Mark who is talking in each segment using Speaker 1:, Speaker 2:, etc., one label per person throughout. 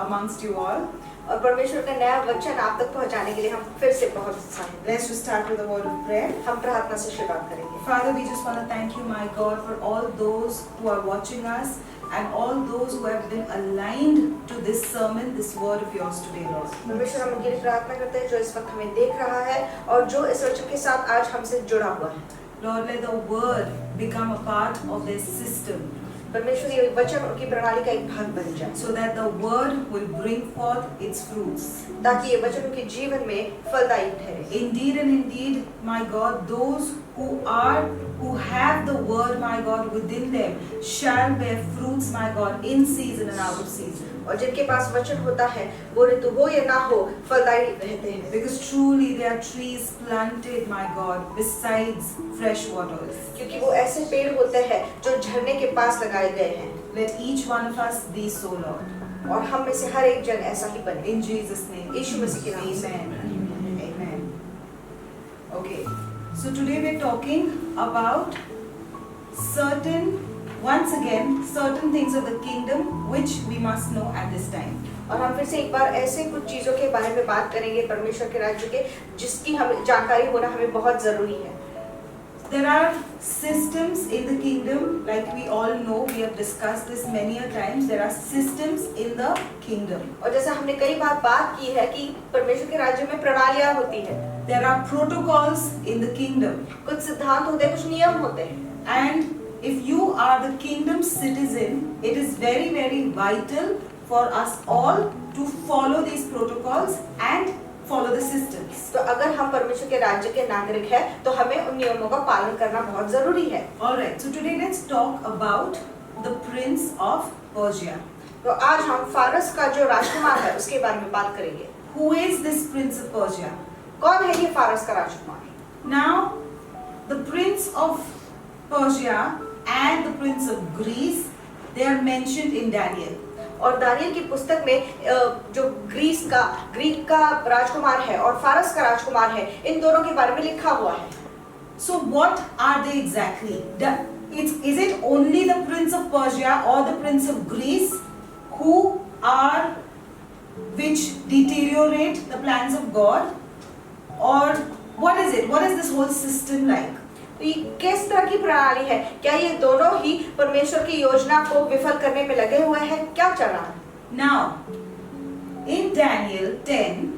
Speaker 1: amongst you all.
Speaker 2: और परमेश्वर का नया वचन आप तक पहुंचाने के लिए हम फिर से बहुत उत्साहित हैं।
Speaker 1: Let's just start with a word of prayer.
Speaker 2: हम प्रार्थना से शुरुआत करेंगे।
Speaker 1: Father, we just want to thank you, my God, for all those who are watching us and all those who have been aligned to this sermon, this word of yours today, Lord.
Speaker 2: परमेश्वर हम उनके लिए प्रार्थना करते हैं जो इस वक्त हमें देख रहा है और जो इस वचन के साथ आज हमसे जुड़ा हुआ है।
Speaker 1: Lord, let the word become a part of their system,
Speaker 2: परमेश्वर ये वचन उनकी प्रणाली का एक भाग बन जाए,
Speaker 1: so that the word will bring forth its fruits.
Speaker 2: ताकि ये वचन उनके जीवन में फलदायी ठहरे।
Speaker 1: Indeed and indeed, my God, those who have the word, my God, within them shall bear fruits, my God, in season and out of season.
Speaker 2: और जिनके पास वचन होता है वो ऋतु हो या ना हो फलदायी रहते हैं।
Speaker 1: Because truly they are trees planted, my God, besides fresh waters.
Speaker 2: क्योंकि वो ऐसे पेड़ होते हैं जो झरने के पास लगाए गए हैं।
Speaker 1: Let each one of us be so, Lord.
Speaker 2: और हम में से हर एक जन ऐसा ही बने।
Speaker 1: In Jesus' name.
Speaker 2: यीशु मसीह के नाम से।
Speaker 1: Amen. Amen. Okay. So today we're talking about once again, certain things of the kingdom which we must know at this time.
Speaker 2: और हम फिर से एक बार ऐसे कुछ चीजों के बारे में बात करेंगे परमेश्वर के राज्य के जिसकी हमें जानकारी होना हमें बहुत जरूरी है।
Speaker 1: There are systems in the kingdom, like we all know, we have discussed this many a times. There are systems in the kingdom.
Speaker 2: और जैसा हमने कई बार बात की है कि परमेश्वर के राज्य में प्रणालियां होती है।
Speaker 1: There are protocols in the kingdom.
Speaker 2: कुछ सिद्धांत होते हैं, कुछ नियम होते हैं।
Speaker 1: And if you are the kingdom citizen, it is very, very vital for us all to follow these protocols and follow the systems.
Speaker 2: तो अगर हम परमेश्वर के राज्य के नागरिक हैं, तो हमें उन नियमों का पालन करना बहुत जरूरी है।
Speaker 1: Alright, so today let's talk about the prince of Persia.
Speaker 2: तो आज हम फारस का जो राजकुमार है उसके बारे में बात करेंगे।
Speaker 1: Who is this prince of Persia?
Speaker 2: कौन है ये फारस का राजकुमार?
Speaker 1: Now, the prince of Persia and the prince of Greece, they are mentioned in Daniel.
Speaker 2: और दानियल की पुस्तक में जो ग्रीक का राजकुमार है और फारस का राजकुमार है, इन दोनों के बारे में लिखा हुआ है।
Speaker 1: So what are they exactly? Is it only the prince of Persia or the prince of Greece which deteriorate the plans of God? Or what is it? What is this whole system like?
Speaker 2: तो ये किस तरह की प्रणाली है? क्या ये दोनों ही परमेश्वर की योजना को विफल करने में लगे हुए हैं? क्या चल रहा है?
Speaker 1: Now, in Daniel 10,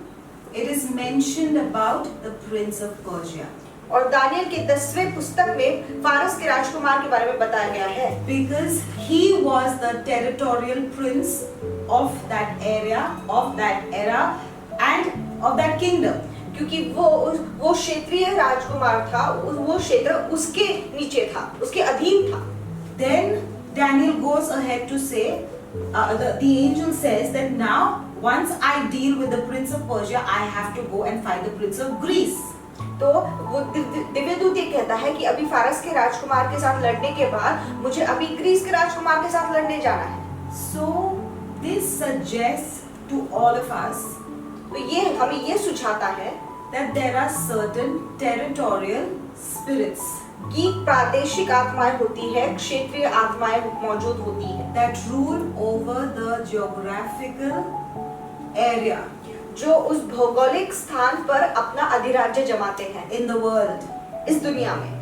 Speaker 1: it is mentioned about the prince of Persia.
Speaker 2: और दानियल के 10वें पुस्तक में फारस के राजकुमार के बारे में बताया गया है।
Speaker 1: Because he was the territorial prince of that area, of that era, and of that kingdom.
Speaker 2: क्योंकि वो क्षेत्रीय राजकुमार था, वो क्षेत्र उसके नीचे था, उसके अधीन था।
Speaker 1: Then Daniel goes ahead to say, the angel says that now once I deal with the prince of Persia, I have to go and fight the prince of Greece.
Speaker 2: तो वो दिव्य दूत ये कहता है कि अभी फारस के राजकुमार के साथ लड़ने के बाद मुझे अभी ग्रीस के राजकुमार के साथ लड़ने जाना है।
Speaker 1: So this suggests to all of us,
Speaker 2: तो ये हमें ये सुझाता है
Speaker 1: that there are certain territorial spirits
Speaker 2: कि प्रादेशिक आत्माएं होती है, क्षेत्रीय आत्माएं मौजूद होती है
Speaker 1: that rule over the geographical area,
Speaker 2: जो उस भौगोलिक स्थान पर अपना अधिराज्य जमाते हैं
Speaker 1: in the world.
Speaker 2: इस दुनिया में।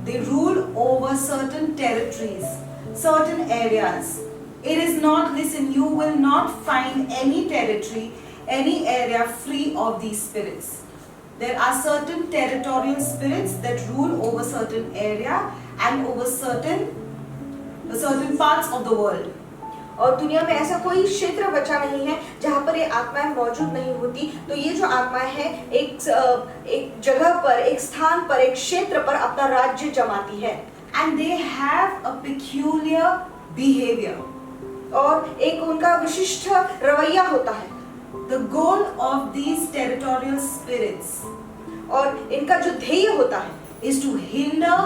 Speaker 1: They rule over certain territories, certain areas. It is not, listen, you will not find any territory, any area free of these spirits. There are certain territorial spirits that rule over certain area and over certain parts of the world.
Speaker 2: और दुनिया में ऐसा कोई क्षेत्र बचा नहीं है जहाँ पर ये आत्माएं मौजूद नहीं होती। तो ये जो आत्माएं हैं एक जगह पर, एक स्थान पर, एक क्षेत्र पर अपना राज्य जमाती है।
Speaker 1: And they have a peculiar behavior.
Speaker 2: और एक उनका विशिष्ट रवैया होता है।
Speaker 1: The goal of these territorial spirits,
Speaker 2: और इनका जो ध्येय होता है,
Speaker 1: is to hinder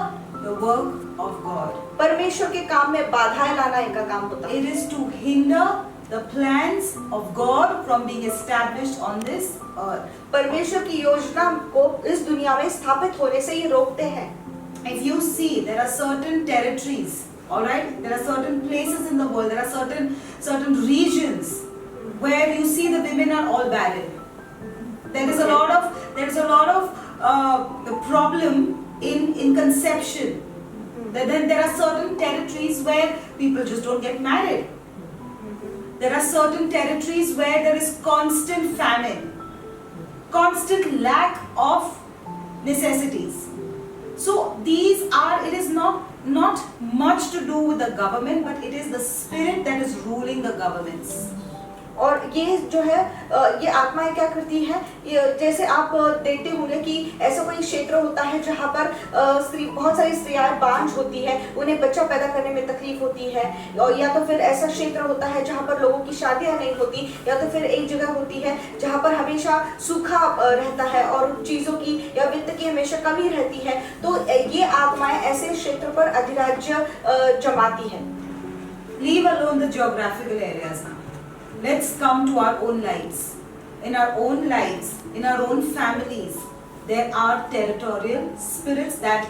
Speaker 1: the work of God.
Speaker 2: परमेश्वर के काम में बाधाएं लाना इनका काम होता है।
Speaker 1: It is to hinder the plans of God from being established on this earth.
Speaker 2: परमेश्वर की योजना को इस दुनिया में स्थापित होने से ये रोकते हैं।
Speaker 1: If you see, there are certain territories, all right? There are certain places in the world. There are certain regions where you see the women are all barren. There is a lot of problem in conception. Then there are certain territories where people just don't get married. There are certain territories where there is constant famine, constant lack of necessities. So it is not much to do with the government, but it is the spirit that is ruling the governments.
Speaker 2: और ये जो है ये आत्माएं क्या करती हैं, जैसे आप देखते होंगे कि ऐसा कोई क्षेत्र होता है जहाँ पर बहुत सारी स्त्रियां बांझ होती हैं, उन्हें बच्चा पैदा करने में तकलीफ होती है, और या तो फिर ऐसा क्षेत्र होता है जहाँ पर लोगों की शादियां नहीं होती, या तो फिर एक जगह होती है जहाँ पर हमेशा सूखा रहता है और चीज़ों की या वित्त की हमेशा कमी रहती है। तो ये आत्माएं ऐसे क्षेत्र पर अधिराज्य जमाती है।
Speaker 1: Leave alone the geographical areas now. Let's come to our own lives. In our own lives, in our own families, there are territorial spirits that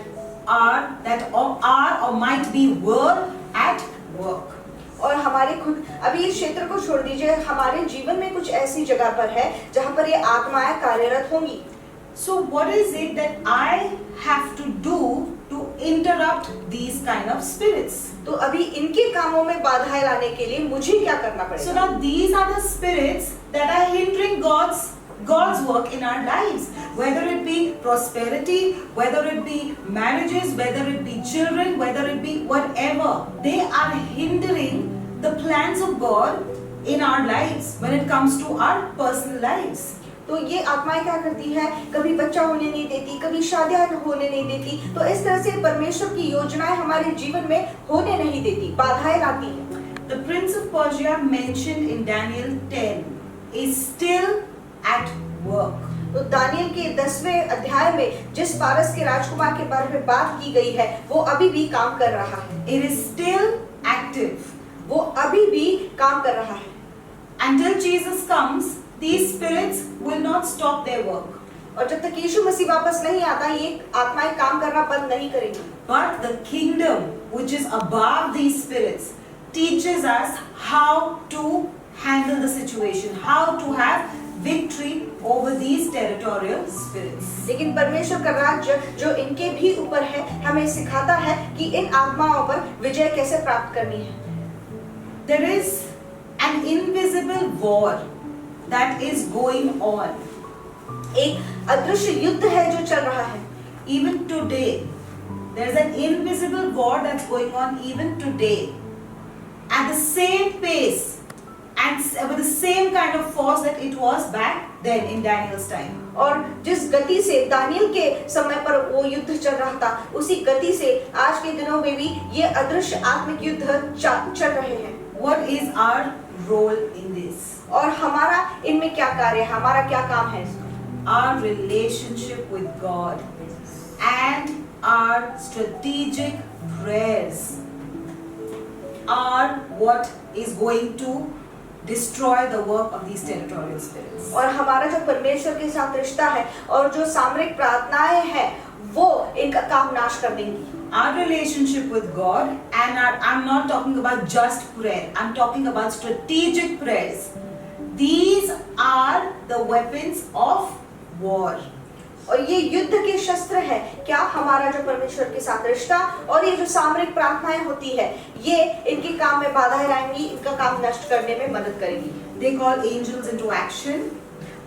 Speaker 1: are or might be were at work.
Speaker 2: और हमारे खुद अभी इस क्षेत्र को छोड़ दीजिए, हमारे जीवन में कुछ ऐसी जगह पर है जहाँ पर ये आत्माएं कार्यरत होंगी।
Speaker 1: So what is it that I have to do to interrupt these kind of spirits?
Speaker 2: तो अभी इनके कामों में बाधाएं लाने के लिए मुझे क्या करना पड़ेगा?
Speaker 1: So now these are the spirits that are hindering God's work in our lives. Whether it be prosperity, whether it be marriages, whether it be children, whether it be whatever, they are hindering the plans of God in our lives when it comes to our personal lives.
Speaker 2: तो ये आत्माएं क्या करती है, कभी बच्चा होने नहीं देती, कभी शादियां होने नहीं देती, तो इस तरह से परमेश्वर की योजनाएं हमारे जीवन में होने नहीं देती, बाधाएं लाती है।
Speaker 1: The prince of Persia mentioned in Daniel 10 is still at work.
Speaker 2: तो दानियल के 10वें अध्याय में जिस पारस के राजकुमार के बारे में बात की गई है, वो अभी भी काम कर रहा है।
Speaker 1: It is still active.
Speaker 2: वो अभी भी काम कर रहा है।
Speaker 1: Until Jesus comes, these spirits will not stop their work.
Speaker 2: और जब तक यीशु मसीह वापस नहीं आता, ये आत्माएं काम करना बंद नहीं करेंगी।
Speaker 1: But the kingdom which is above these spirits teaches us how to handle the situation, how to have victory over these territorial spirits.
Speaker 2: लेकिन परमेश्वर का राज्य जो इनके भी ऊपर है, हमें सिखाता है कि इन आत्माओं पर विजय कैसे प्राप्त करनी है।
Speaker 1: There is an invisible war that is going on.
Speaker 2: एक अदृश्य युद्ध है जो चल रहा है।
Speaker 1: Even today, there is an invisible war that's going on even today. At the same pace and with the same kind of force that it was back then in Daniel's time.
Speaker 2: और जिस गति से Daniel के समय पर वो युद्ध चल रहा था, उसी गति से आज के दिनों में भी ये अदृश्य आत्मिक युद्ध चल रहे हैं।
Speaker 1: What is our role in this?
Speaker 2: और हमारा इनमें क्या कार्य है, हमारा क्या काम है?
Speaker 1: Our relationship with God and our strategic prayers are what is going to destroy the work of these territorial spirits.
Speaker 2: और हमारा जो परमेश्वर के साथ रिश्ता है और जो सामरिक प्रार्थनाएं हैं, वो इनका काम नाश कर देंगी।
Speaker 1: Our relationship with God and I'm not talking about just prayer. I'm talking about strategic prayers. These are the weapons of war.
Speaker 2: और ये युद्ध के शस्त्र है। क्या हमारा जो परमेश्वर के साथ रिश्ता और ये जो सामरिक प्रार्थनाएं होती है, ये इनके काम में बाधाएं लाएंगी, इनका काम नष्ट करने में मदद करेगी।
Speaker 1: They call angels into action.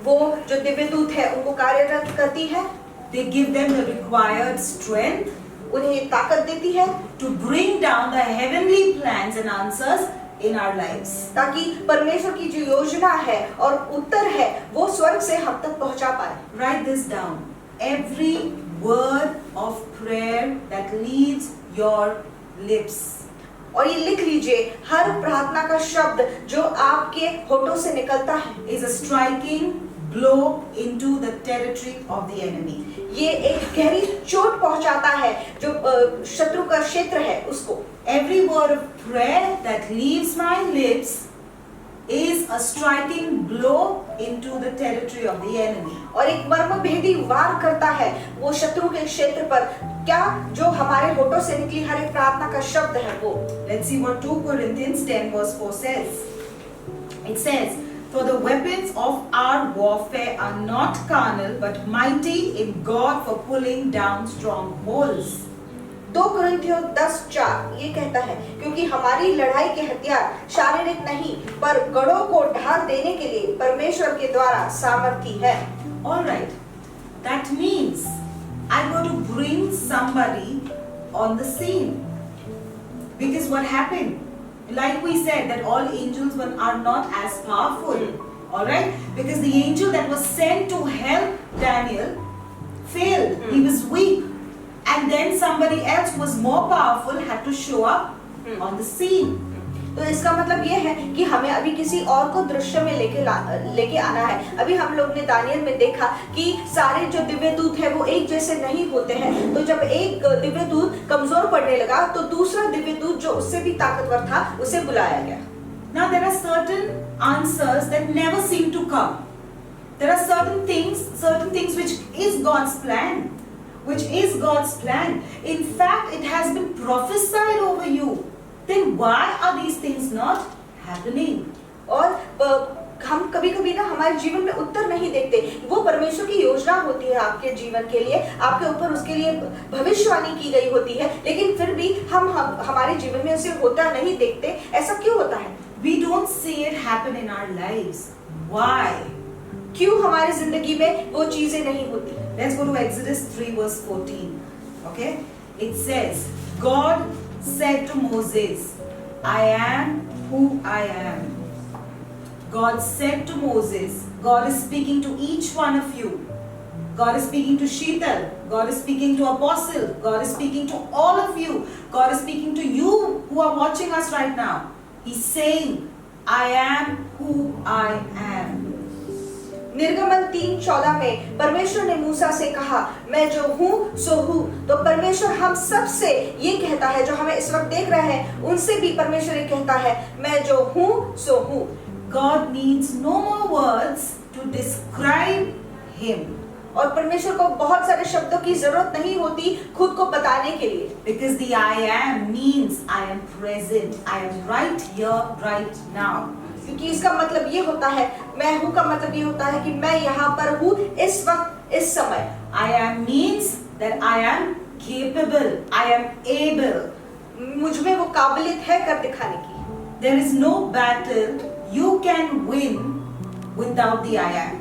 Speaker 2: वो जो दिव्य दूत है उनको कार्यरत करती है।
Speaker 1: They give them the required strength.
Speaker 2: उन्हें ताकत देती है
Speaker 1: to bring down the heavenly plans and answers in our lives.
Speaker 2: ताकि परमेश्वर की जो योजना है और उत्तर है वो स्वर्ग से हम तक पहुंचा पाए।
Speaker 1: Write this down. Every word of prayer that leaves your lips.
Speaker 2: और ये लिख लीजिए, हर प्रार्थना का शब्द जो आपके होठों से निकलता है
Speaker 1: is a striking blow into the territory of the enemy.
Speaker 2: ये एक गहरी चोट पहुंचाता है जो शत्रु का क्षेत्र है उसको।
Speaker 1: Every word of prayer that leaves my lips is a striking blow into the territory of the enemy.
Speaker 2: और एक मर्मभेदी वार करता है वो शत्रु के क्षेत्र पर। क्या जो हमारे होठों से निकली हर एक प्रार्थना का शब्द है वो।
Speaker 1: Let's see what 2 Corinthians 10 verse 4 says. It says, For the weapons of our warfare are not carnal, but mighty in God for pulling down strongholds.
Speaker 2: 2 कुरिन्थियों 10:4 ये कहता है, क्योंकि हमारी लड़ाई के हथियार शारीरिक नहीं पर गढ़ों को ढाल देने के लिए परमेश्वर के द्वारा सामर्थी है।
Speaker 1: All right, that means I got to bring somebody on the scene. Because what happened? Like we said, that all angels are not as powerful. All right, because the angel that was sent to help Daniel failed. He was weak, and then somebody else who was more powerful had to show up on the scene.
Speaker 2: तो इसका मतलब ये है कि हमें अभी किसी और को दृश्य में लेके आना है। अभी हम लोग ने दानियल में देखा कि सारे जो दिव्य दूत है वो एक जैसे नहीं होते हैं। तो जब एक दिव्य दूत कमजोर पड़ने लगा तो दूसरा दिव्य दूत जो उससे भी ताकतवर था उसे बुलाया गया।
Speaker 1: Now there are certain answers that never seem to come. There are certain things which is God's plan. Which is God's plan. In fact, it has been prophesied over you. Then why are these things not happening?
Speaker 2: और हम कभी-कभी ना हमारे जीवन में उत्तर नहीं देखते। वो परमेश्वर की योजना होती है आपके जीवन के लिए, आपके ऊपर उसके लिए भविष्यवाणी की गई होती है, लेकिन फिर भी हम हमारे जीवन में उसे होता नहीं देखते। ऐसा क्यों होता है?
Speaker 1: We don't see it happen in our lives. Why?
Speaker 2: क्यों हमारी जिंदगी में वो चीजें नहीं होती?
Speaker 1: Let's go to Exodus 3 verse 14. Okay? It says, God said to Moses, I am who I am. God said to Moses, God is speaking to each one of you. God is speaking to Sheetal. God is speaking to Apostle. God is speaking to all of you. God is speaking to you who are watching us right now. He's saying, I am who I am.
Speaker 2: निर्गमन 3:14 में परमेश्वर ने मूसा से कहा, मैं जो हूँ सो हूँ। तो परमेश्वर हम सब से ये कहता है, जो हमें इस वक्त देख रहे हैं उनसे भी परमेश्वर ये कहता है, मैं जो हूँ सो हूँ।
Speaker 1: God needs no more words to describe him.
Speaker 2: और परमेश्वर को बहुत सारे शब्दों की जरूरत नहीं होती खुद को बताने के लिए।
Speaker 1: Because the I am means I am present. I am right here, right now.
Speaker 2: क्योंकि इसका मतलब ये होता है, मैं हूँ का मतलब ये होता है कि मैं यहाँ पर हूँ इस वक्त इस समय।
Speaker 1: I am means that I am capable. I am able.
Speaker 2: मुझ में वो काबिलियत है कर दिखाने की।
Speaker 1: There is no battle you can win without the I am.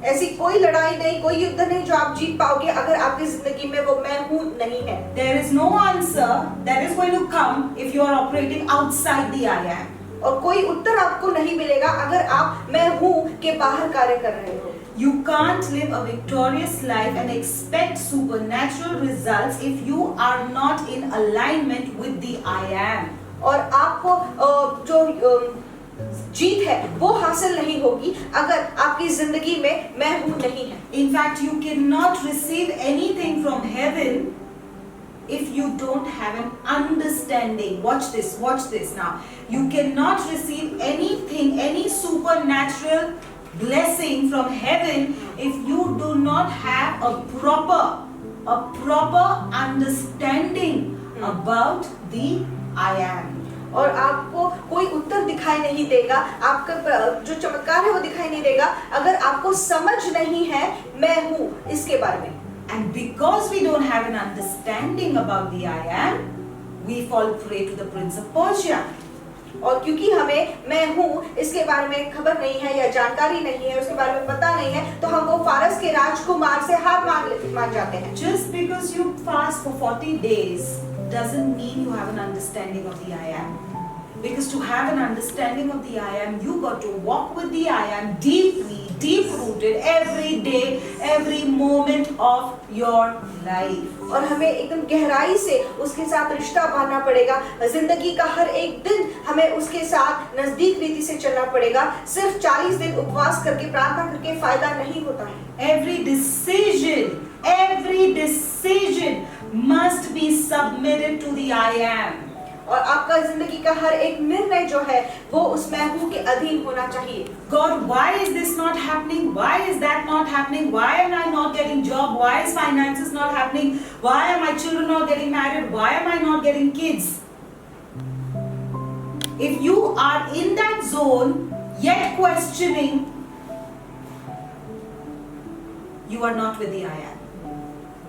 Speaker 2: ऐसी कोई लड़ाई नहीं, कोई युद्ध नहीं जो आप जीत पाओगे अगर आपकी जिंदगी में वो मैं हूँ नहीं है।
Speaker 1: There is no answer that is going to come if you are operating outside the I am.
Speaker 2: और कोई उत्तर आपको नहीं मिलेगा अगर आप मैं हूँ के बाहर कार्य कर रहे हो।
Speaker 1: You can't live a victorious life and expect supernatural results if you are not in alignment with the I am.
Speaker 2: और आपको जो जीत है वो हासिल नहीं होगी अगर आपकी जिंदगी में मैं हूँ नहीं है।
Speaker 1: In fact, you cannot receive anything from heaven if you don't have an understanding. Watch this now. You cannot receive anything, any supernatural blessing from heaven if you do not have a proper understanding about the I am.
Speaker 2: और आपको कोई उत्तर दिखाई नहीं देगा, आपका जो चमत्कार है वो दिखाई नहीं देगा अगर आपको समझ नहीं है मैं हूँ इसके बारे में।
Speaker 1: And because we don't have an understanding about the I am, we fall prey to the prince of Persia.
Speaker 2: और क्योंकि हमें मैं हूँ इसके बारे में खबर नहीं है या जानकारी नहीं है, उसके बारे में पता नहीं है, तो हम वो फारस के राजकुमार से हार मान जाते हैं।
Speaker 1: Just because you fast for 40 days doesn't mean you have an understanding of the I am. Because to have an understanding of the I am, you got to walk with the I am deeply, deep rooted every day, every moment of your life.
Speaker 2: और हमें एकदम गहराई से उसके साथ रिश्ता बांधना पड़ेगा। जिंदगी का हर एक दिन हमें उसके साथ नजदीक रीति से चलना पड़ेगा। सिर्फ 40 दिन उपवास करके प्रार्थना करके फायदा नहीं होता है।
Speaker 1: Every decision must be submitted to the I am.
Speaker 2: और आपका जिंदगी का हर एक निर्णय जो है वो उस मैं हूँ के अधीन होना चाहिए।
Speaker 1: God, why is this not happening? Why is that not happening? Why am I not getting job? Why is finances not happening? Why are my children not getting married? Why am I not getting kids? If you are in that zone, yet questioning, you are not with the I am.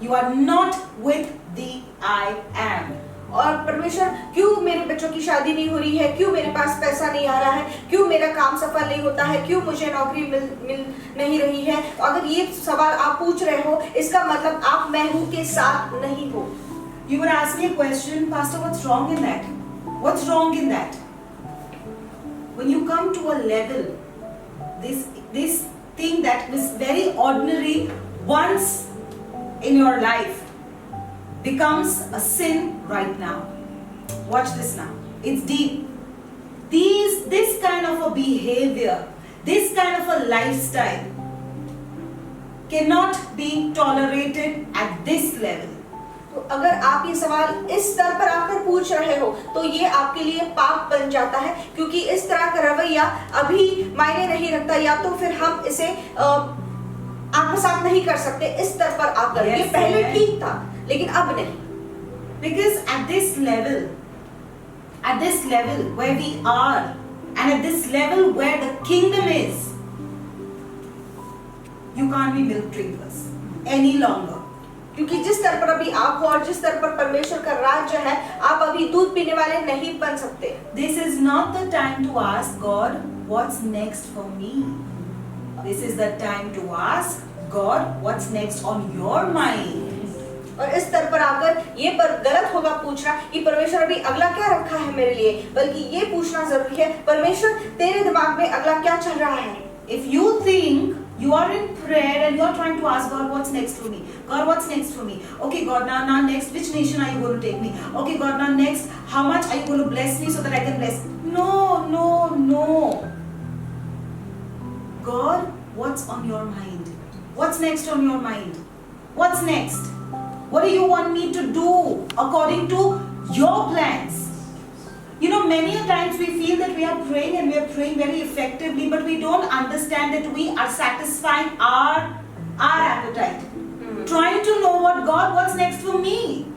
Speaker 1: You are not with the I am.
Speaker 2: और परमेश्वर क्यों मेरे बच्चों की शादी नहीं हो रही है, क्यों मेरे पास पैसा नहीं आ रहा है, क्यों मेरा काम सफल नहीं होता है, क्यों मुझे नौकरी मिल नहीं रही है। तो अगर ये सवाल आप पूछ रहे हो, इसका मतलब आप मैं हूं के साथ नहीं हो।
Speaker 1: You would ask me a question, Pastor, what's wrong in that? What's wrong in that? When you come to a level, this thing that was very ordinary once in your life becomes a sin right now. Watch this now. It's deep. This kind of a behavior, this kind of a lifestyle cannot be tolerated at this level.
Speaker 2: तो अगर आप ये सवाल इस स्तर पर आकर पूछ रहे हो तो ये आपके लिए पाप बन जाता है, क्योंकि इस तरह का रवैया अभी मायने नहीं रखता, या तो फिर हम इसे आत्मसात नहीं कर सकते इस स्तर पर आकर। ये पहले ठीक था लेकिन अब नहीं।
Speaker 1: Because at this level where we are, and at this level where the kingdom is, you can't be milk drinkers any longer.
Speaker 2: क्योंकि जिस स्तर पर अभी आप हो और जिस स्तर पर परमेश्वर का राज्य है, आप अभी दूध पीने वाले नहीं बन सकते।
Speaker 1: This is not the time to ask God, what's next for me? This is the time to ask God, what's next on your mind?
Speaker 2: और इस स्तर पर आकर ये पर गलत होगा पूछना कि परमेश्वर अभी अगला क्या रखा है मेरे लिए, बल्कि ये पूछना जरूरी है, परमेश्वर तेरे दिमाग में अगला क्या चल रहा है।
Speaker 1: If you think you are in prayer and you are trying to ask God, what's next for me? God, what's next for me? Okay, God, now next, which nation are you going to take me? Okay, God, now next, how much are you going to bless me so that I can bless? No. God, what's on your mind? What's next on your mind? What's next? What do you want me to do according to your plans? You know, many a times we feel that we are praying and we are praying very effectively, but we don't understand that we are satisfying our appetite. Trying to know what God, what's next for me.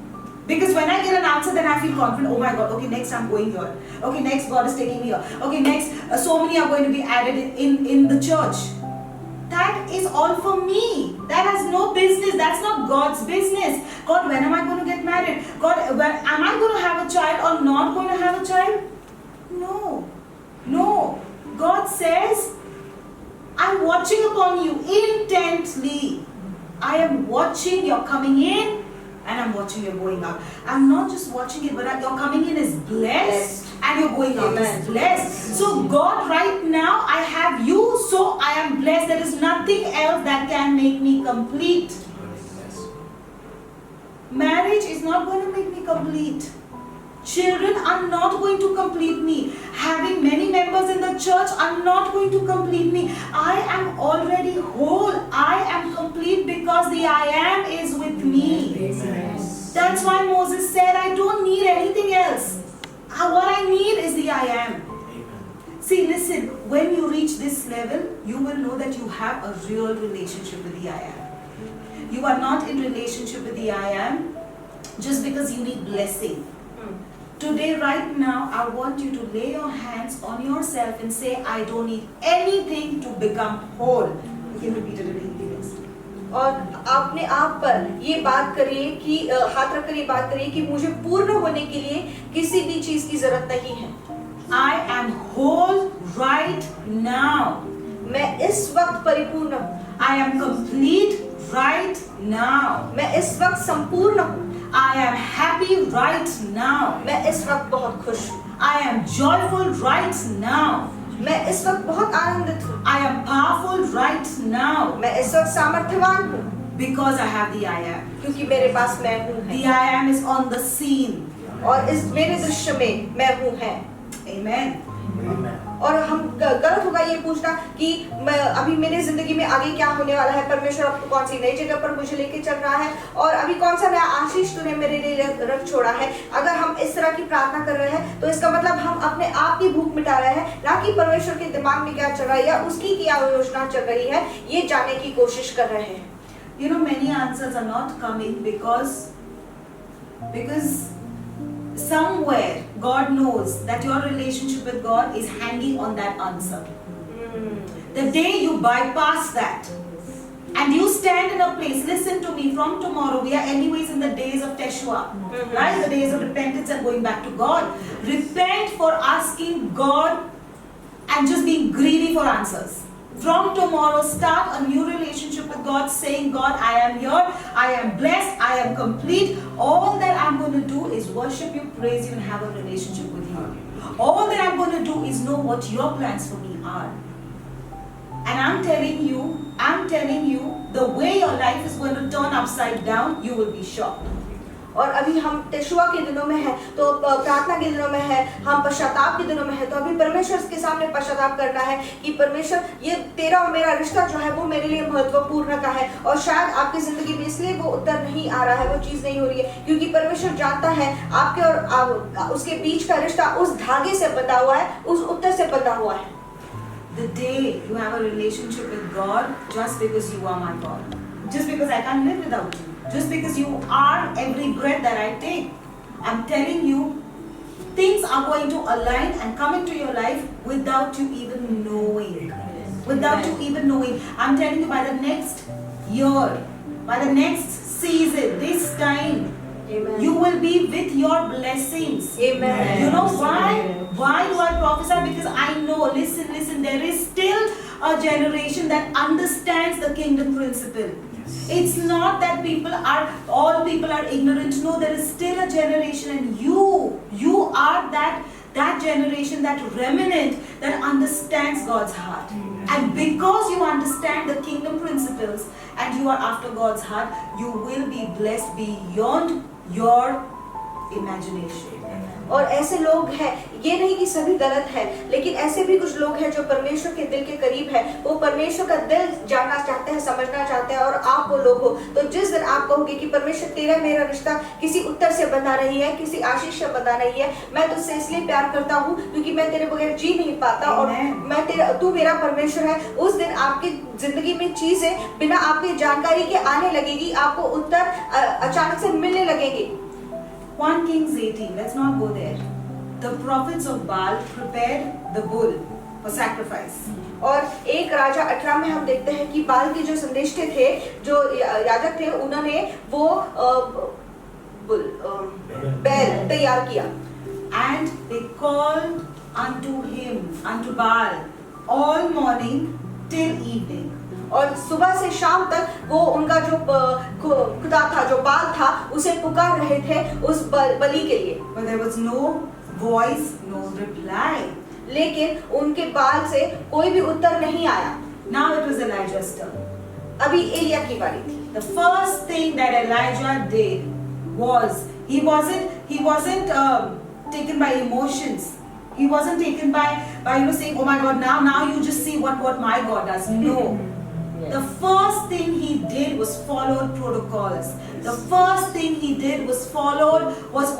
Speaker 1: Because when I get an answer, then I feel confident. Oh my God, okay, next I'm going here. Okay, next God is taking me here. Okay, next so many are going to be added in the church. That is all for me. That has no business. That's not God's business. God, when am I going to get married? God, when am I going to have a child or not going to have a child? No. God says, I'm watching upon you intently. I am watching your coming in and I'm watching your going out. I'm not just watching it, but your coming in is blessed and your going out is blessed. So God, right now I have you, so I am blessed. There is nothing else that can make me complete. Marriage is not going to make me complete. Children are not going to complete me. Having many members in the church are not going to complete me. I am already whole. I am complete because the I am is with me. That's why Moses said, I don't need anything else. What I need is the I am. See, listen, when you reach this level, you will know that you have a real relationship with the I am. You are not in relationship with the I am just because you need blessing. Today, right now, I want you to lay your hands on yourself and say, I don't need anything to become whole. You can repeat it in Hindi.
Speaker 2: और आपने आप पर ये बात करिए कि हाथ रखकर ये बात करिए कि मुझे पूर्ण होने के लिए किसी भी चीज की जरूरत नहीं है।
Speaker 1: I am whole right now.
Speaker 2: मैं इस वक्त परिपूर्ण हूँ।
Speaker 1: I am complete right now.
Speaker 2: मैं इस वक्त संपूर्ण हूँ।
Speaker 1: I am happy right now.
Speaker 2: मैं इस वक्त बहुत खुश हूँ।
Speaker 1: I am joyful right now.
Speaker 2: मैं इस वक्त बहुत आनंदित हूँ।
Speaker 1: I am powerful right now.
Speaker 2: मैं इस वक्त सामर्थ्यवान हूँ।
Speaker 1: Because I have the I am.
Speaker 2: क्योंकि मेरे पास मैं हूँ है।
Speaker 1: The I am is on the scene.
Speaker 2: और इस मेरे दृश्य में मैं हूँ है।
Speaker 1: Amen.
Speaker 2: और हम गलत होगा ये पूछना कि अभी मेरे जिंदगी में आगे क्या होने वाला है, परमेश्वर अब कौन सी नई जगह पर मुझे लेके चल रहा है और अभी कौन सा नया आशीष तूने मेरे लिए रख छोड़ा है। अगर हम इस तरह की प्रार्थना कर रहे हैं तो इसका मतलब हम अपने आप की भूख मिटा रहे हैं, ना कि परमेश्वर के दिमाग में क्या चल रहा है या उसकी क्या योजना चल रही है, ये जानने की कोशिश कर रहे हैं।
Speaker 1: You know, many answers are not coming because somewhere God knows that your relationship with God is hanging on that answer. The day you bypass that and you stand in a place, listen to me, from tomorrow, we are anyways in the days of Teshua, right? The days of repentance and going back to God. Repent for asking God and just being greedy for answers. From tomorrow, start a new relationship with God, saying, God, I am here, I am blessed, I am complete. All that I'm going to do is worship you, praise you, and have a relationship with you. All that I'm going to do is know what your plans for me are. And I'm telling you, the way your life is going to turn upside down, you will be shocked.
Speaker 2: और अभी हम तेशुआ के दिनों में हैं, तो प्रार्थना के दिनों में हैं, हम पश्चाताप के दिनों में हैं, तो अभी परमेश्वर के सामने पश्चाताप करना है कि परमेश्वर, ये तेरा और मेरा रिश्ता जो है वो मेरे लिए महत्वपूर्ण का है। और शायद आपकी जिंदगी में इसलिए वो उत्तर नहीं आ रहा है, वो चीज नहीं हो रही है, क्योंकि परमेश्वर जानता है आपके और उसके बीच का रिश्ता उस धागे से बंधा हुआ है, उस उत्तर से बंधा हुआ है।
Speaker 1: The day you have a relationship with God, just because you are my God, just because I can't live without you, just because you are every breath that I take, I'm telling you, things are going to align and come into your life without you even knowing. Without you even knowing. I'm telling you, by the next year, by the next season, this time,
Speaker 2: Amen.
Speaker 1: you will be with your blessings.
Speaker 2: Amen.
Speaker 1: You know why? Why do I prophesy? Because I know, listen, there is still a generation that understands the kingdom principle. It's not that all people are ignorant. No, there is still a generation, and you are that generation, that remnant that understands God's heart. And because you understand the kingdom principles and you are after God's heart, you will be blessed beyond your imagination.
Speaker 2: और ऐसे लोग हैं, ये नहीं कि सभी गलत हैं, लेकिन ऐसे भी कुछ लोग हैं जो परमेश्वर के दिल के करीब है, वो परमेश्वर का दिल जानना चाहते हैं, समझना चाहते हैं, और आप वो लोग हो। तो जिस दिन आप कहोगे कि परमेश्वर, तेरा मेरा रिश्ता किसी उत्तर से बंधा नहीं है, किसी आशीष से बंधा नहीं है, मैं तुझसे इसलिए प्यार करता हूँ क्योंकि मैं तेरे बगैर जी नहीं पाता, और तू मेरा परमेश्वर है, उस दिन आपकी जिंदगी में चीजें बिना आपकी जानकारी के आने लगेगी, आपको उत्तर अचानक से मिलने लगेंगे।
Speaker 1: 1 Kings 18, let's not go there. The prophets of Baal prepared the bull for sacrifice.
Speaker 2: और एक राजा 18 में हम देखते हैं कि बाल के जो संदेष्टे थे, जो याजक थे, उन्होंने वो बैल तैयार किया।
Speaker 1: And they called unto Baal all morning till evening.
Speaker 2: और सुबह से शाम तक वो उनका जो खुदा था, जो बाल था, उसे पुकार रहे थे उस बलि के लिए।
Speaker 1: But there was no voice, no reply.
Speaker 2: लेकिन उनके बाल से कोई भी उत्तर नहीं आया।
Speaker 1: Now it was Elijah's turn.
Speaker 2: अभी एलिया की बारी थी।
Speaker 1: The first thing that Elijah did was he wasn't taken by emotions. He wasn't taken by saying, oh my God, now you just see what my God does. No. The first thing he did was followed protocols. The first thing he did was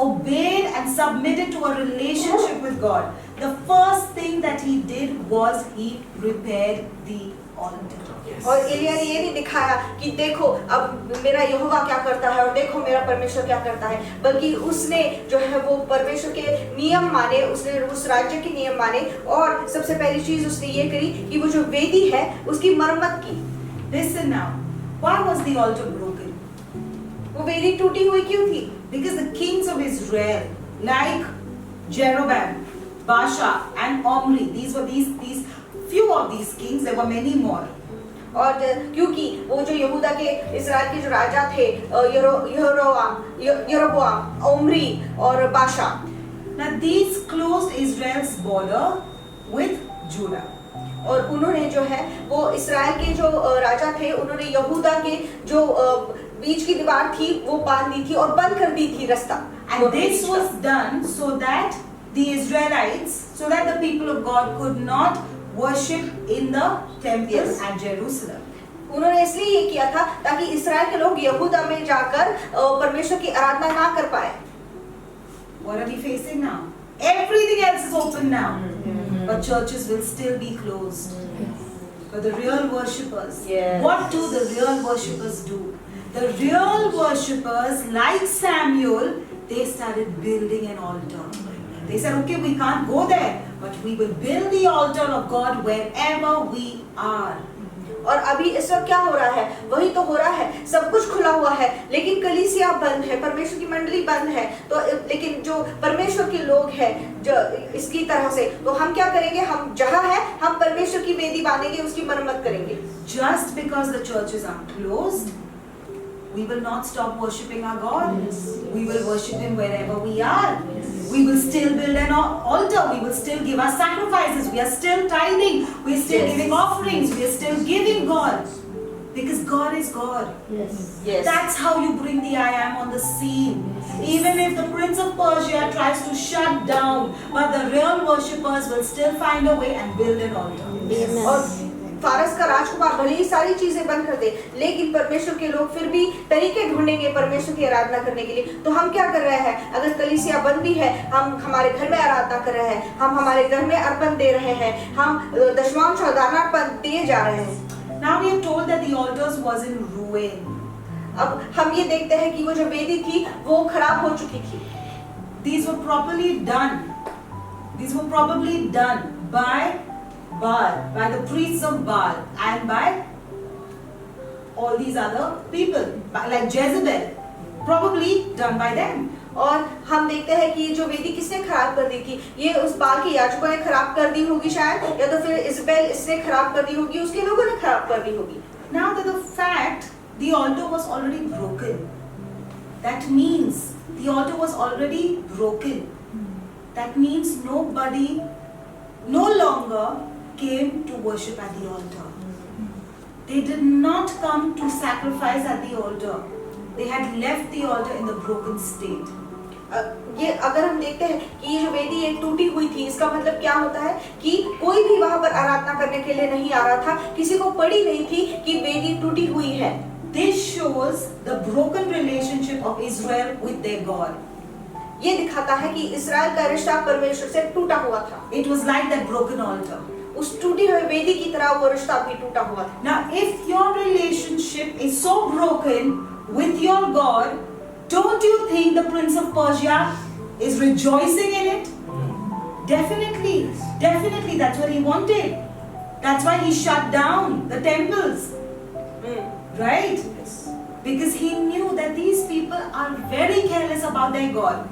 Speaker 1: obeyed and submitted to a relationship with God. The first thing that he did was he prepared the altar.
Speaker 2: और एलिया ने ये नहीं दिखाया कि देखो अब मेरा यहोवा क्या करता है और देखो मेरा परमेश्वर क्या करता है, बल्कि उसने जो है वो परमेश्वर के नियम माने, उसने उस राज्य के नियम माने, और सबसे पहली चीज उसने ये करी कि वो जो वेदी है उसकी मरम्मत की।
Speaker 1: Listen now, why was the altar broken?
Speaker 2: वो वेदी टूटी हुई क्यों थी?
Speaker 1: Because the kings of Israel, like Jeroboam, Baasha and Omri, these few of these kings, there were many more.
Speaker 2: और क्योंकि वो जो यहूदा के इस्राएल के जो राजा थे, यरोबोआम, ओमरी और बाशा,
Speaker 1: now these closed Israel's border with Judah.
Speaker 2: और उन्होंने जो है वो इस्राएल के जो राजा थे, उन्होंने यहूदा के जो बीच की दीवार थी वो बांध दी थी और बंद कर दी थी रास्ता।
Speaker 1: And this was done so that the Israelites, so that the people of God could not worship in the temple at Jerusalem.
Speaker 2: उन्होंने इसलिए ये किया था ताकि इस्राएल के लोग यहूदा में जाकर परमेश्वर की आराधना ना कर पाए।
Speaker 1: What are we facing now? Everything else is open now, but churches will still be closed. But the real worshippers, what do the real worshippers do? The real worshippers, like Samuel, they started building an altar. They said, okay, we can't go there, but we will build the altar of God wherever we are.
Speaker 2: और अभी इस वक्त क्या हो रहा है, वही तो हो रहा है, सब कुछ खुला हुआ है लेकिन कलीसिया बंद है, परमेश्वर की मंडली बंद है। तो लेकिन जो परमेश्वर के लोग हैं जो इसकी तरह से, तो हम क्या करेंगे, हम जहाँ है हम परमेश्वर की वेदी बांधेंगे, उसकी मरम्मत करेंगे।
Speaker 1: Just because the churches are closed, we will not stop worshipping our God. We will worship Him wherever we are. We will still build an altar. We will still give our sacrifices. We are still tithing. We are still giving offerings. We are still giving God. Because God is God.
Speaker 2: Yes.
Speaker 1: That's how you bring the I am on the scene. Even if the Prince of Persia tries to shut down, but the real worshippers will still find a way and build an altar.
Speaker 2: और फारस का राजकुमार भले ही सारी चीजें बंद कर दे, लेकिन परमेश्वर के लोग फिर भी तरीके ढूंढेंगे परमेश्वर की आराधना करने के लिए। तो हम क्या कर रहे हैं, अगर कलीसिया बंद भी है, हम हमारे घर में आराधना कर रहे हैं, हम हमारे घर में अर्पण दे रहे हैं, हम दशमांश और दानार्पण दिए जा रहे हैं।
Speaker 1: Now we are told that the altars was in ruin.
Speaker 2: अब हम ये देखते हैं कि वो जो वेदी थी वो खराब हो चुकी थी।
Speaker 1: These were properly done. These were probably done by Baal, by the priests of Baal, and by all these other people, like Jezebel, probably done by them.
Speaker 2: और हम देखते हैं कि जो वेदी किसने खराब कर दी थी, ये उस बाल के याजकों ने खराब कर दी होगी शायद, या तो फिर इजबेल इसने खराब कर दी होगी, उसके लोगों ने खराब कर दी होगी।
Speaker 1: Now that the fact the altar was already broken, that means the altar was already broken. That means nobody no longer came to worship at the altar. They did not come to sacrifice at the altar. They had left the altar in the broken state.
Speaker 2: ये अगर हम देखते हैं कि ये जो वेदी एक टूटी हुई थी, इसका मतलब क्या होता है कि कोई भी वहां पर आराधना करने के लिए नहीं आ रहा था, किसी को पड़ी नहीं थी कि वेदी टूटी हुई है।
Speaker 1: This shows the broken relationship of Israel with their God.
Speaker 2: ये दिखाता है कि इस्राएल का रिश्ता परमेश्वर से टूटा हुआ था।
Speaker 1: It was like that broken altar.
Speaker 2: उस टूटी हुई वेदी की तरह वो रिश्ता भी टूटा हुआ था।
Speaker 1: Now, if your relationship is so broken with your God, don't you think the Prince of Persia is rejoicing in it? Definitely, definitely, that's what he wanted. That's why he shut down the temples, right? Because he knew that these people are very careless about their God.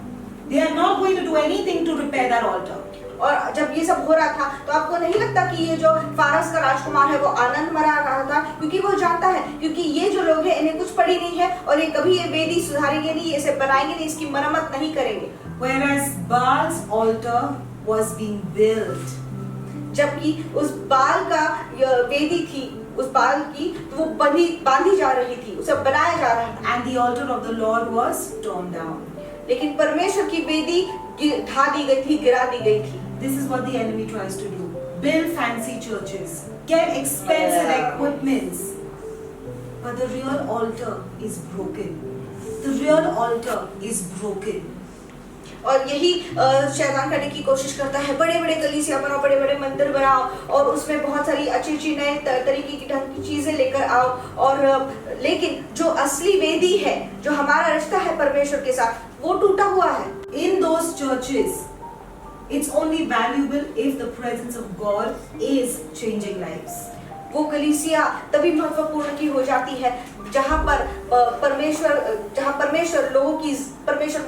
Speaker 1: They are not going to do anything to repair that altar.
Speaker 2: और जब ये सब हो रहा था तो आपको नहीं लगता कि ये जो फारस का राजकुमार है वो आनंद मना रहा था, क्योंकि वो जानता है क्योंकि ये जो लोग हैं इन्हें कुछ पड़ी नहीं है और ये कभी ये वेदी सुधारेंगे नहीं, इसे बनाएंगे नहीं, इसकी मरम्मत नहीं करेंगे।
Speaker 1: Whereas Baal's altar was being built.
Speaker 2: जबकि उस बाल का वेदी थी, उस बाल की वो बांधी जा रही थी, उसे बनाया जा रहा था।
Speaker 1: And the altar of the Lord was torn down.
Speaker 2: लेकिन परमेश्वर की वेदी ढा दी गई थी, गिरा दी गई थी।
Speaker 1: This is what the enemy tries to do. Build fancy churches, get expensive equipments. But the real altar is broken. The real altar is broken.
Speaker 2: और यही शैतान करने की कोशिश करता है, बड़े बड़े कलीसिया बनाओ, बड़े बड़े मंदिर बनाओ और उसमें बहुत सारी अच्छी अच्छी नए तरीके की ढंग की चीजें लेकर आओ, और लेकिन जो असली वेदी है, जो हमारा रिश्ता है परमेश्वर के साथ, वो टूटा हुआ है।
Speaker 1: In those churches, it's only valuable if the presence of God is changing lives.
Speaker 2: वो कलीसिया तभी महत्वपूर्ण की हो जाती है जहाँ पर परमेश्वर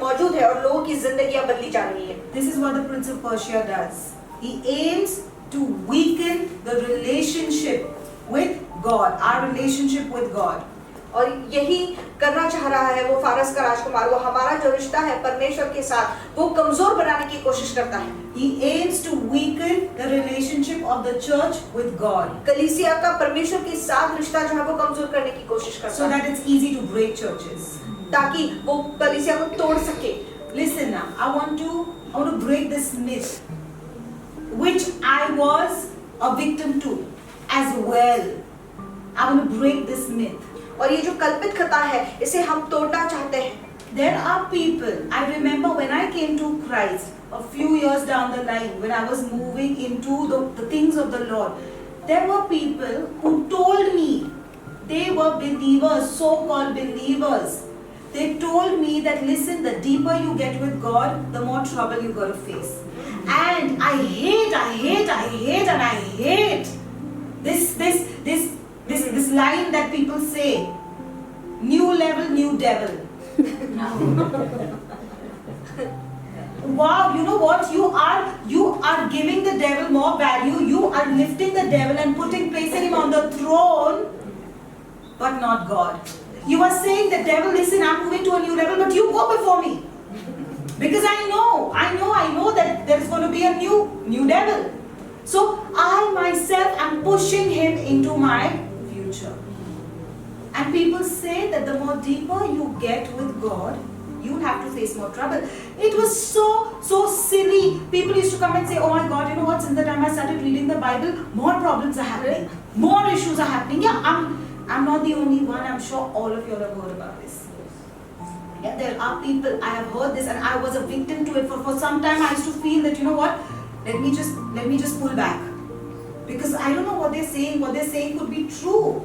Speaker 2: मौजूद है और लोगों की जिंदगियां बदली जा रही है।
Speaker 1: This is what the Prince of Persia does. He aims to weaken the relationship with God, our relationship with God.
Speaker 2: और यही करना चाह रहा है वो फारस का राजकुमार, वो हमारा जो रिश्ता है परमेश्वर के साथ वो कमजोर बनाने की कोशिश करता है।
Speaker 1: He aims to weaken the relationship of the church with God.
Speaker 2: कलीसिया का परमेश्वर के साथ रिश्ता जो है वो कमजोर करने की कोशिश करता
Speaker 1: So
Speaker 2: है,
Speaker 1: that it's easy to break churches.
Speaker 2: ताकि वो कलीसिया को तोड़ सके।
Speaker 1: Listen now, I want to break this myth, which I was a victim to as well. I want to break this myth.
Speaker 2: और ये जो कल्पित कथा है इसे हम तोड़ना चाहते हैं।
Speaker 1: There are people, I remember when I came to Christ a few years down the line, when I was moving into the things of the Lord, there were people who told me, they were believers, so-called believers. They told me that listen, the deeper you get with God, the more trouble you got to face. And I hate and I hate this line that people say, new level, new devil. Wow, you know what? You are giving the devil more value. You are lifting the devil and placing him on the throne, but not God. You are saying the devil, listen, I'm moving to a new level, but you go before me. Because I know that there is going to be a new devil. So I myself am pushing him into my future. And people say that the more deeper you get with God, you will have to face more trouble. It was so silly. People used to come and say, oh my God, you know what, since the time I started reading the Bible, more problems are happening. More issues are happening. Yeah, I'm not the only one. I'm sure all of you have heard about this. Yeah, there are people, I have heard this and I was a victim to it. For some time I used to feel that, you know what, let me just pull back. Because I don't know what they're saying could be true.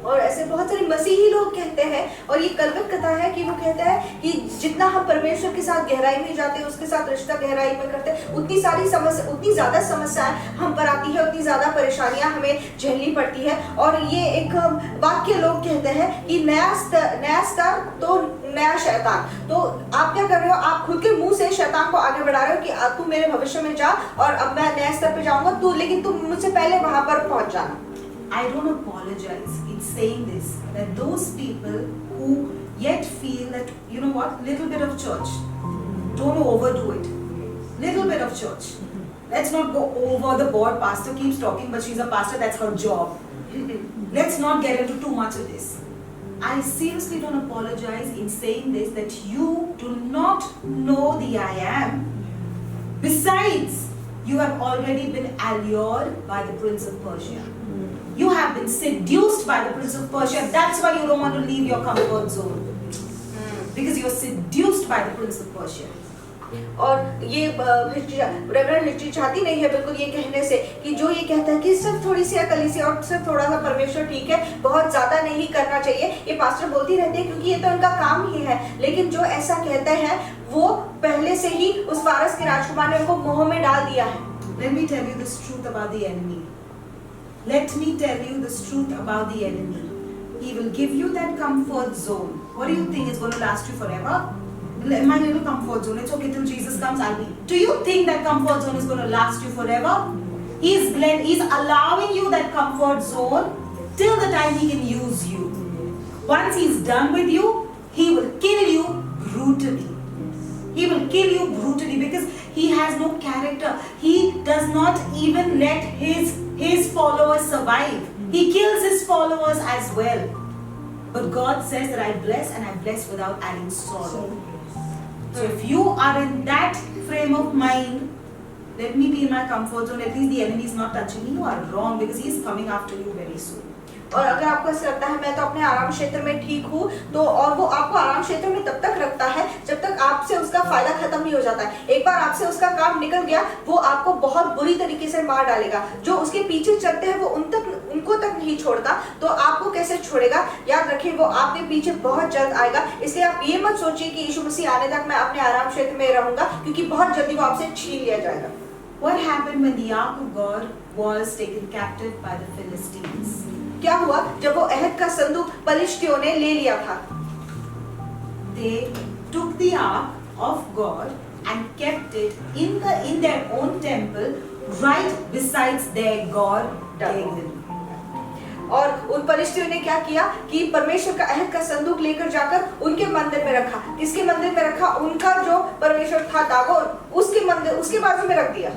Speaker 2: और ऐसे बहुत सारे मसीही लोग कहते हैं, और ये कल्पक कथा है कि वो कहता है कि जितना हम परमेश्वर के साथ गहराई में जाते हैं, उसके साथ रिश्ता गहराई में करते हैं, उतनी ज्यादा समस्याएं हम पर आती है, उतनी ज्यादा परेशानियां हमें झेलनी पड़ती है। और ये एक वाक्य लोग कहते हैं कि नया स्तर तो नया शैतान। तो आप क्या कर रहे हो? आप खुद के मुंह से शैतान को आगे बढ़ा रहे हो कि तू मेरे भविष्य में जा और अब मैं नए स्तर पे जाऊंगा, लेकिन तू मुझसे पहले वहां पर पहुंच जाना।
Speaker 1: I don't apologize in saying this, that those people who yet feel that, you know what, little bit of church, don't overdo it. Little bit of church. Let's not go over the board. Pastor keeps talking, but she's a pastor, that's her job. Let's not get into too much of this. I seriously don't apologize in saying this, that you do not know the I am. Besides, you have already been allured by the Prince of Persia. You have been seduced by the Prince of Persia. That's why you don't want to leave your comfort zone. Because you're seduced by the Prince of Persia.
Speaker 2: और ये reverend history चाहती नहीं है बिल्कुल ये कहने से कि जो ये कहता है कि सिर्फ थोड़ी सी अकलीसिया और सिर्फ थोड़ा सा परमेश्वर ठीक है, बहुत ज्यादा नहीं करना चाहिए, ये पास्टर बोलती रहती है क्योंकि ये तो उनका काम ही है। लेकिन जो ऐसा कहते हैं वो पहले से ही उस फारस के राजकुमार ने उनको मोह में डाल दिया है।
Speaker 1: Let me tell you this truth about the enemy. Let me tell you this truth about the enemy. He will give you that comfort zone. What do you think is going to last you forever? My little comfort zone. It's okay till Jesus comes, I'll be. Do you think that comfort zone is going to last you forever? He's allowing you that comfort zone till the time he can use you. Once he's done with you, he will kill you brutally. He will kill you brutally because he has no character. He does not even let his followers survive. He kills his followers as well. But God says that I bless and I bless without adding sorrow. So if you are in that frame of mind, let me be in my comfort zone, at least the enemy is not touching me. You are wrong because he is coming after you very soon.
Speaker 2: और अगर आपको ऐसा लगता है मैं तो अपने आराम क्षेत्र में ठीक हूँ, तो और वो आपको आराम क्षेत्र में तब तक रखता है जब तक आपसे उसका फायदा खत्म नहीं हो जाता है। एक बार आपसे उसका काम निकल गया, वो आपको बहुत बुरी तरीके से मार डालेगा। जो उसके पीछे चलते हैं वो उनको तक नहीं छोड़ता, तो आपको कैसे छोड़ेगा? याद रखिए वो आपके पीछे बहुत जल्द आएगा। इसलिए आप ये मत सोचिए कि यीशु मसीह आने तक मैं अपने आराम क्षेत्र में रहूंगा, क्योंकि बहुत जल्दी वो आपसे छीन लिया जाएगा।
Speaker 1: What happened when the ark of God was taken captive by the Philistines?
Speaker 2: क्या हुआ जब वो अहद का संदूक पलिश्तियों ने ले लिया था?
Speaker 1: They took the ark of God and kept it in their own temple, right besides their God Dagon.
Speaker 2: और उन पलिश्तियों ने क्या किया कि परमेश्वर का अहद का संदूक लेकर जाकर उनके मंदिर में रखा। किसके मंदिर में रखा? उनका जो परमेश्वर था दागोन, उसके मंदिर, उसके बाजू में रख दिया।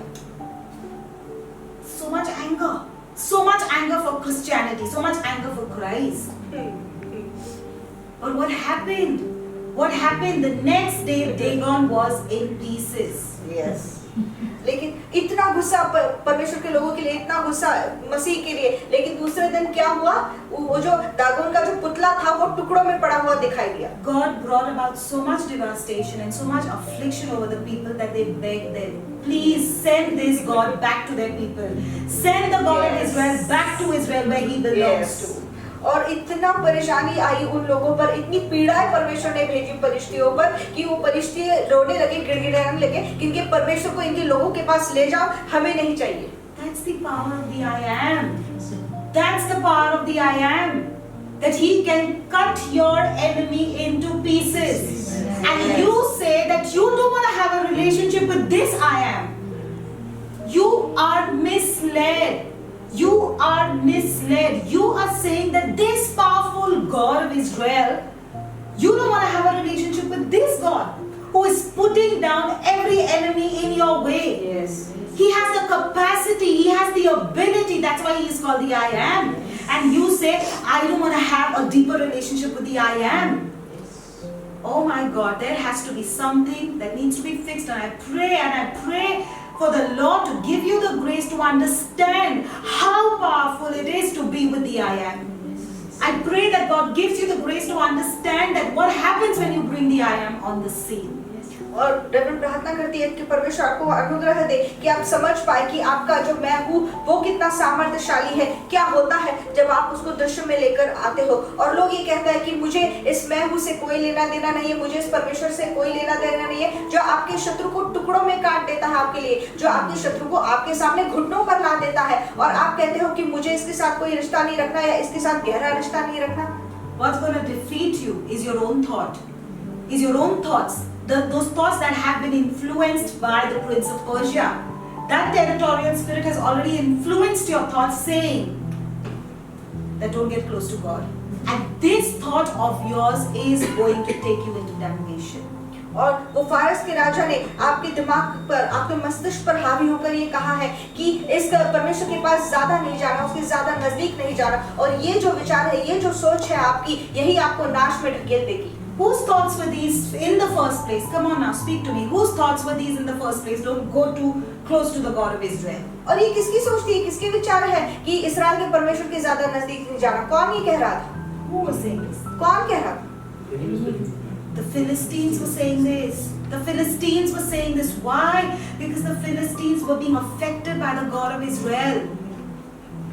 Speaker 1: So much anger. So much anger for Christianity, so much anger for Christ. But what happened? What happened? The next day, Dagon was in pieces.
Speaker 2: Yes. लेकिन इतना गुस्सा परमेश्वर के लोगों के लिए, इतना गुस्सा मसीह के लिए, लेकिन दूसरे दिन क्या हुआ? वो जो दागोन का जो पुतला था वो टुकड़ों में पड़ा हुआ दिखाई दिया।
Speaker 1: God brought about so much devastation and so much affliction over the people that they begged them, please send this God back to their people. Send the God of Israel back to Israel where he belongs to.
Speaker 2: और इतना परेशानी आई उन लोगों पर, इतनी पीड़ाएं परमेश्वर ने भेजी फलिश्तियों पर कि वो फलिश्ती रोने लगे, गिड़गिड़ाने लगे कि इनके परमेश्वर को इनके लोगों के पास ले जाओ, हमें नहीं चाहिए।
Speaker 1: That's the power of the I am. That's the power of the I am. That he can cut your enemy into pieces. And you say that you don't want to have a relationship with this I am. You are misled. You are misled. You are saying that this powerful God of Israel, you don't want to have a relationship with this God who is putting down every enemy in your way.
Speaker 2: Yes.
Speaker 1: He has the capacity, he has the ability. That's why he is called the I am. And you say, I don't want to have a deeper relationship with the I am. Oh my God, there has to be something that needs to be fixed. And I pray for the Lord to give you the grace to understand how powerful it is to be with the I am. I pray that God gives you the grace to understand that what happens when you bring the I am on the scene.
Speaker 2: और David प्रार्थना करती है कि परमेश्वर आपको अनुग्रह दे कि आप समझ पाए कि आपका जो मैं हूँ वो कितना सामर्थ्यशाली है, क्या होता है जब आप उसको दृश्य में लेकर आते हो। और लोग ये कहते हैं कि मुझे इस मैं हूँ से कोई लेना देना नहीं है, मुझे इस परमेश्वर से कोई लेना देना नहीं है, जो आपके शत्रु को टुकड़ों में काट देता है आपके लिए, जो आपके शत्रु को आपके सामने घुटनों पर ला देता है, और आप कहते हो कि मुझे इसके साथ कोई रिश्ता नहीं रखना या इसके साथ गहरा रिश्ता नहीं रखना।
Speaker 1: What's going to defeat you is your own thought, is your own thoughts. Those thoughts that have been influenced by the Prince of Persia. That territorial spirit has already influenced your thoughts, saying that don't get close to God. And this thought of yours is going to take you into damnation.
Speaker 2: और वो फारस के राजा ने आपके दिमाग पर, आपके मस्तिष्क पर हावी होकर ये कहा है कि इस परमेश्वर के पास ज्यादा नहीं जाना, उसके ज्यादा नजदीक नहीं जाना, और ये जो विचार है, ये जो सोच है आपकी, यही आपको नाश में ढकेल देगी।
Speaker 1: Whose thoughts were these in the first place? Come on now, speak to me. Whose thoughts were these in the first place? Don't go too close to the God of Israel.
Speaker 2: और ये किसकी सोच थी, किसके विचार है कि इस्राएल के परमेश्वर के ज्यादा नजदीक नहीं जाना? कौन ये कह रहा था?
Speaker 1: Who was saying this?
Speaker 2: कौन कह रहा था?
Speaker 1: The Philistines were saying this. The Philistines were saying this. Why? Because the Philistines were being affected by the God of Israel.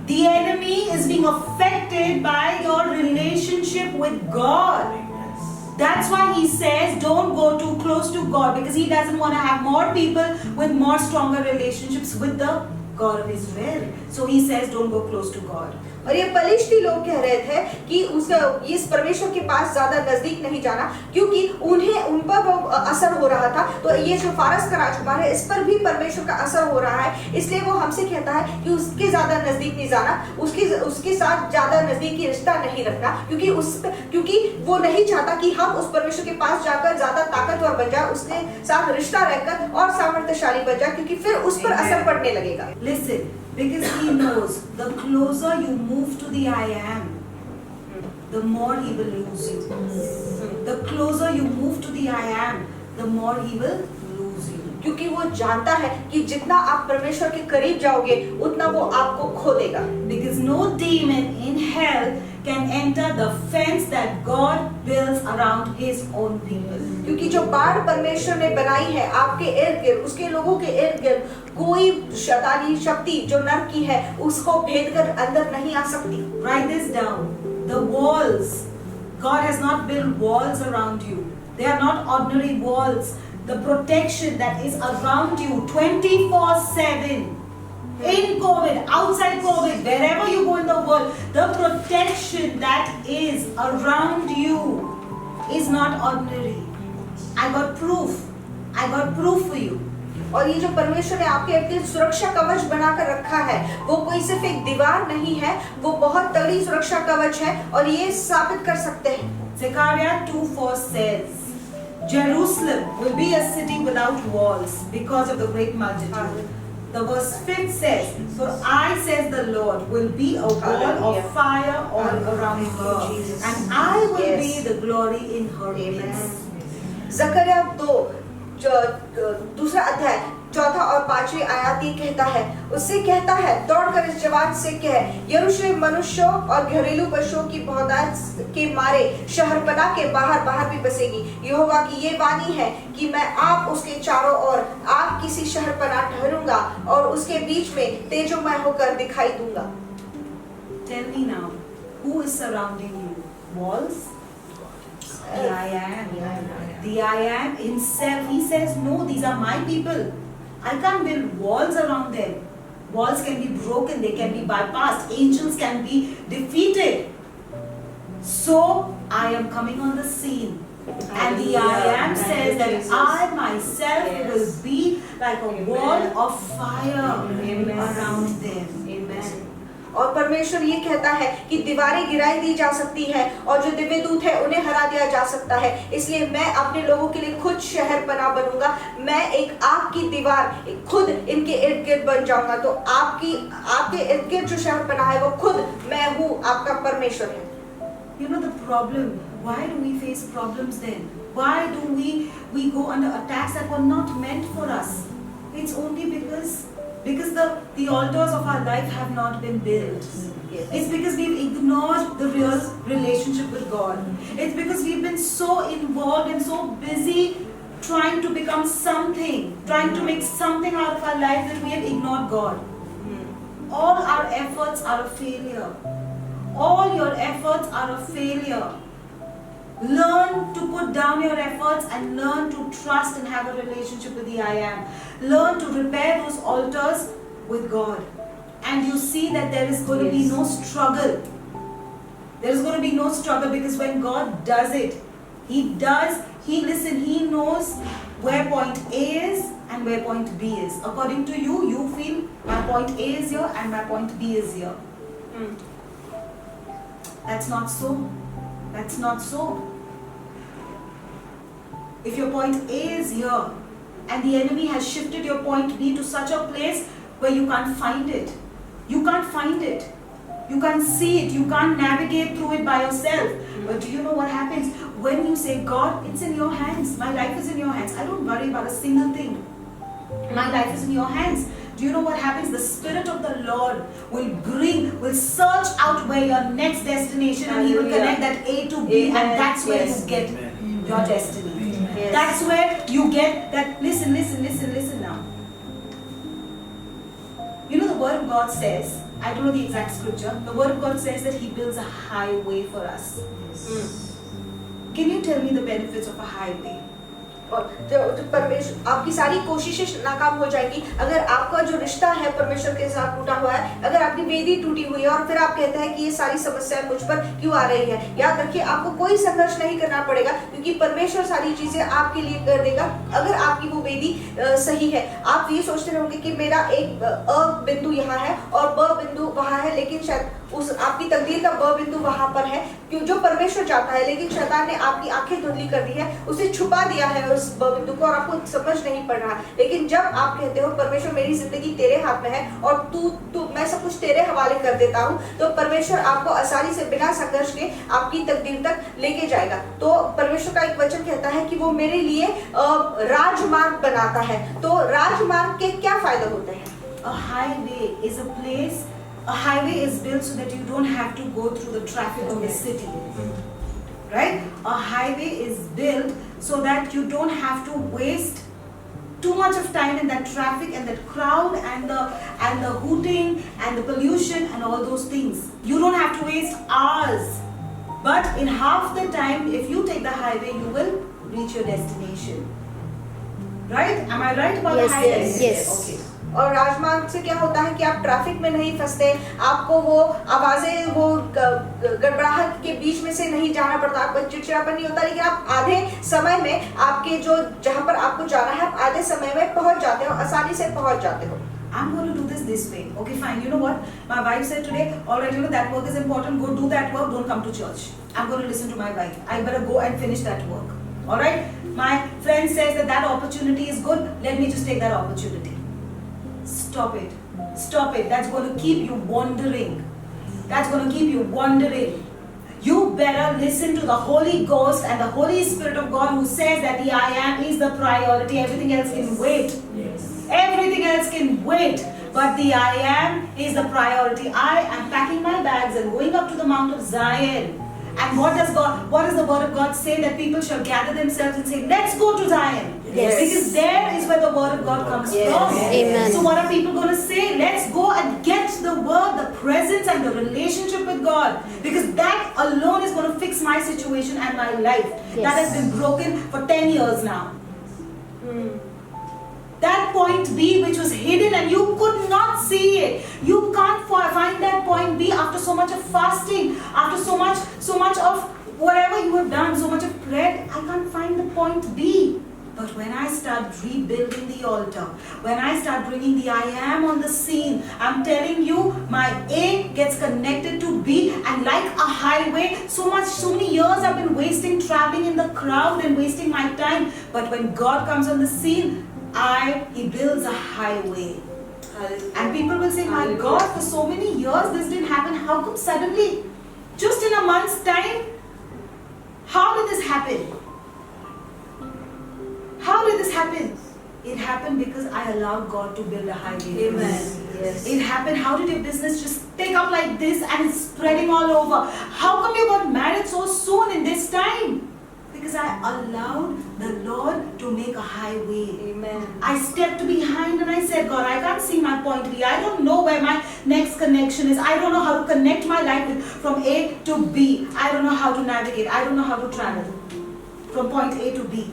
Speaker 1: The enemy is being affected by your relationship with God. That's why he says don't go too close to God, because he doesn't want to have more people with more stronger relationships with the God of Israel. So he says don't go close to God.
Speaker 2: और ये फलिश्ती लोग कह रहे थे कि इस परमेश्वर के पास ज्यादा नजदीक नहीं जाना, क्योंकि उन पर वो असर हो रहा था। तो ये जो फारस का राजकुमार है, इस पर भी परमेश्वर का असर हो रहा है, इसलिए वो हमसे कहता है कि उसके ज्यादा नजदीक नहीं जाना, उसके साथ ज्यादा नजदीकी रिश्ता नहीं रखना, क्योंकि वो नहीं चाहता कि हम उस परमेश्वर के पास जाकर ज्यादा ताकतवर बन जाए, उसके साथ रिश्ता रहकर और सामर्थ्यशाली बन जाए, क्योंकि फिर उस पर असर पड़ने लगेगा।
Speaker 1: Listen, because he knows the closer you move to the I am, the more he will lose you. The closer you move to the I am, the more he will lose you.
Speaker 2: क्योंकि वो जानता है कि जितना आप परमेश्वर के करीब जाओगे उतना वो आपको खो देगा।
Speaker 1: Because no demon in hell can enter the fence that God builds around his own people.
Speaker 2: क्योंकि जो बाड़ परमेश्वर ने बनाई है आपके इर्द गिर्द, उसके लोगों के इर्द गिर्द, कोई शैतानी शक्ति जो नर की है उसको भेद कर अंदर नहीं आ सकती।
Speaker 1: Write this down. The walls, God has not built walls around you. They are not ordinary walls. The protection that is around you 24/7, in COVID, outside COVID, wherever you go in the world, the protection that is around you is not ordinary. I got proof. I got proof for you.
Speaker 2: और ये जो परमेश्वर ने आपके इर्द सुरक्षा कवच बनाकर रखा है, वो कोई सिर्फ एक दीवार नहीं है, वो बहुत तगड़ी सुरक्षा कवच है, और ये साबित कर सकते हैं।
Speaker 1: Zechariah 2:4 says, Jerusalem will be a city without walls because of the great multitude. The verse 5 says, for I, says the Lord, will be a wall of fire all around her, and I will be the glory in her midst.
Speaker 2: जकरिया 2 दूसरा अध्याय 4 और 5 आयत ये कहता है, उससे कहता है, दौड़कर इस जवान से कह, यरूशलेम मनुष्यों और घरेलू पशुओं की बहुतायत के मारे शहरपनाह के बाहर भी बसेगी। यहोवा की ये वाणी है कि मैं आप उसके चारों ओर आप किसी शहरपनाह ठहरूंगा और उसके बीच में तेजोमय होकर दिखाई दूंगा।
Speaker 1: Tell me now, who is surrounding you? Walls? The I am. The I am himself. He says, no, these are my people. I can't build walls around them. Walls can be broken, they can be bypassed, angels can be defeated. So I am coming on the scene. And the I am says that I myself will be like a wall of fire around them.
Speaker 2: Amen. और परमेश्वर ये कहता है कि दीवारें गिराई दी जा सकती है और जो दिव्य दूत है उन्हें हरा दिया जा सकता है, इसलिए मैं अपने लोगों के लिए खुद शहर पनाह बनूंगा। मैं एक आग की दीवार खुद इनके इर्द गिर्द बन जाऊंगा। तो आपके इर्द गिर्द जो शहर पनाह है वो खुद मैं हूँ, आपका परमेश्वर है।
Speaker 1: You know the problem. Why do we face problems then? Why do we go under attacks that were not meant for us? It's only because the altars of our life have not been built.
Speaker 2: Yes.
Speaker 1: It's because we've ignored the real relationship with God. It's because we've been so involved and so busy trying to become something, trying to make something out of our life that we have ignored God. All our efforts are a failure. All your efforts are a failure. Learn to put down your efforts and learn to trust and have a relationship with the I Am. Learn to repair those altars with God. And you see that there is going to be no struggle. There is going to be no struggle because when God does it, He knows where point A is and where point B is. According to you, you feel my point A is here and my point B is here. That's not so. That's not so. If your point A is here and the enemy has shifted your point B to such a place where you can't find it. You can't find it. You can't see it. You can't navigate through it by yourself. But do you know what happens? When you say, God, it's in your hands. My life is in your hands. I don't worry about a single thing. My life is in your hands. Do you know what happens? The Spirit of the Lord will search out where your next destination and He will connect that A to B and that's where you get your destiny.
Speaker 2: Yes.
Speaker 1: That's where you get that. Listen now. You know the Word of God says, I don't know the exact scripture, the Word of God says that He builds a highway for us. Can you tell me the benefits of a highway?
Speaker 2: और जो परमेश्वर आपकी सारी कोशिशें नाकाम हो जाएंगी अगर आपका जो रिश्ता है परमेश्वर के साथ टूटा हुआ है, अगर आपकी वेदी टूटी हुई है और फिर आप कहते हैं कि ये सारी समस्याएं मुझ पर क्यों आ रही है। याद रखिए आपको कोई संघर्ष नहीं करना पड़ेगा क्योंकि परमेश्वर सारी चीजें आपके लिए कर देगा अगर आपकी वो वेदी सही है। आप ये सोचते रहोगे कि मेरा एक अ बिंदु यहाँ है और ब बिंदु वहाँ है, लेकिन शायद उस आपकी तकदीर का ब बिंदु वहाँ पर है क्यों जो परमेश्वर चाहता है, लेकिन शैतान ने आपकी आंखें धुंधली कर दी है, उसे छुपा दिया है उस ब बिंदु को और आपको समझ नहीं पड़ रहा। लेकिन जब आप कहते हो परमेश्वर मेरी जिंदगी तेरे हाथ में है और तू मैं सब कुछ तेरे हवाले कर देता हूँ, तो परमेश्वर आपको आसानी से बिना संघर्ष के आपकी तकदीर तक लेके जाएगा। तो परमेश्वर का एक वचन कहता है कि वो मेरे लिए राजमार्ग बनाता है। तो राजमार्ग के क्या फायदे होते हैं?
Speaker 1: A highway is built so that you don't have to go through the traffic of the city. Right? A highway is built so that you don't have to waste too much of time in that traffic and that crowd and the hooting and the pollution and all those things. You don't have to waste hours. But in half the time, if you take the highway, you will reach your destination. Right? Am I right about the highway?
Speaker 3: Yes.
Speaker 1: Okay.
Speaker 2: और राजमार्ग से क्या होता है कि आप traffic में नहीं फंसते, आपको वो आवाजें वो गड़बड़ाहट के बीच में से नहीं जाना पड़ता, आपको चिड़चिड़ापन नहीं होता, लेकिन आप आधे समय में आपके जो जहाँ पर आपको जाना है आप आधे समय में पहुंच जाते हो, आसानी से पहुंच जाते हो।
Speaker 1: I'm going to do this way. Okay, fine. You know what? My wife said today, alright, you know that work is important. Go do that work. Don't come to church. I'm going to listen to my wife. I better go and finish that work. Alright? My friend says that opportunity is good. Let me just take that opportunity. Stop it. Stop it. That's going to keep you wandering. That's going to keep you wandering. You better listen to the Holy Ghost and the Holy Spirit of God who says that the I Am is the priority. Everything else can wait.
Speaker 3: Yes.
Speaker 1: Everything else can wait. But the I Am is the priority. I am packing my bags and going up to the Mount of Zion. And what does the word of God say? That people shall gather themselves and say, let's go to Zion.
Speaker 2: Yes.
Speaker 1: Because there is where the word of God comes
Speaker 2: Yes.
Speaker 1: from.
Speaker 3: Amen.
Speaker 1: So what are people going to say? Let's go and get the word, the presence and the relationship with God. Because that alone is going to fix my situation and my life.
Speaker 3: Yes.
Speaker 1: That has been broken for 10 years now. That point B which was hidden and you could not see it. You can't find that point B after so much of fasting, after so much of whatever you have done, so much of prayer. I can't find the point B. But when I start rebuilding the altar, when I start bringing the I am on the scene, I'm telling you, my A gets connected to B, and like a highway, so many years I've been wasting traveling in the crowd and wasting my time. But when God comes on the scene, He builds a highway. And people will say, my God, for so many years this didn't happen. How come suddenly, just in a month's time, how did this happen? How did this happen? It happened because I allowed God to build a highway.
Speaker 2: Amen. Yes.
Speaker 1: It happened. How did your business just take up like this and it's spreading all over? How come you got married so soon in this time? Because I allowed the Lord to make a highway.
Speaker 2: Amen.
Speaker 1: I stepped behind and I said, God, I can't see my point B. I don't know where my next connection is. I don't know how to connect my life from A to B. I don't know how to navigate. I don't know how to travel from point A to B.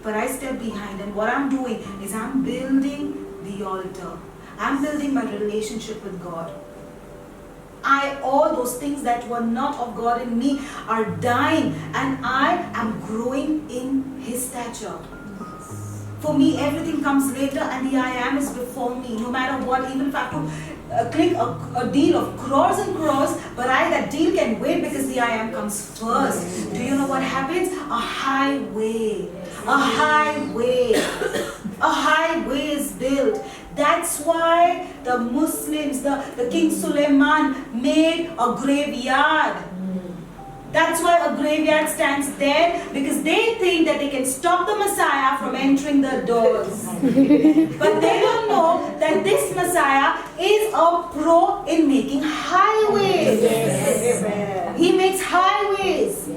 Speaker 1: But I stepped behind, and what I'm doing is I'm building the altar. I'm building my relationship with God. All those things that were not of God in me are dying, and I am growing in His stature. For me, everything comes later, and the I am is before me. No matter what, even if I have to click a deal of crores and crores, but that deal can wait because the I am comes first. Do you know what happens? A highway. A highway. A highway is built. That's why the Muslims, the King Suleiman made a graveyard. That's why a graveyard stands there, because they think that they can stop the Messiah from entering the doors. But they don't know that this Messiah is a pro in making highways.
Speaker 2: Yes.
Speaker 1: He makes highways.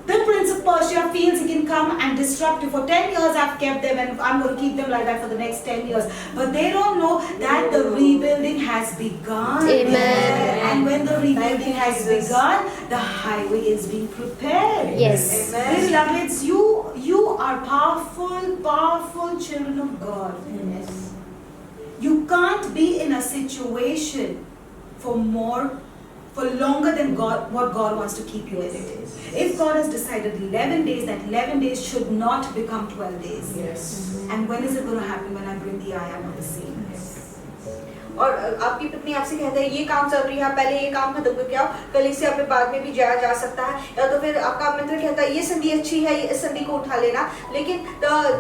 Speaker 1: The Prince of Persia feels he can come and disrupt it. For 10 years I've kept them, and I'm going to keep them like that for the next 10 years. But they don't know that the rebuilding has begun.
Speaker 3: Amen.
Speaker 1: And when the rebuilding has begun, the highway is being prepared.
Speaker 3: Yes.
Speaker 2: Amen.
Speaker 1: Beloveds, you are powerful children of God.
Speaker 2: Yes.
Speaker 1: You can't be in a situation for longer than what God wants to keep you in. If God has decided 11 days, that 11 days should not become 12 days.
Speaker 2: Yes.
Speaker 1: And when is it going to happen? When I bring the I am on the scene.
Speaker 2: और आपकी पत्नी आपसे कहते हैं ये काम चल रही है, पहले ये काम खत्म करके आओ, कल इससे अपने बाद में भी जाया जा सकता है। या तो फिर आपका मित्र कहता है ये संधि अच्छी है, इस संधि को उठा लेना। लेकिन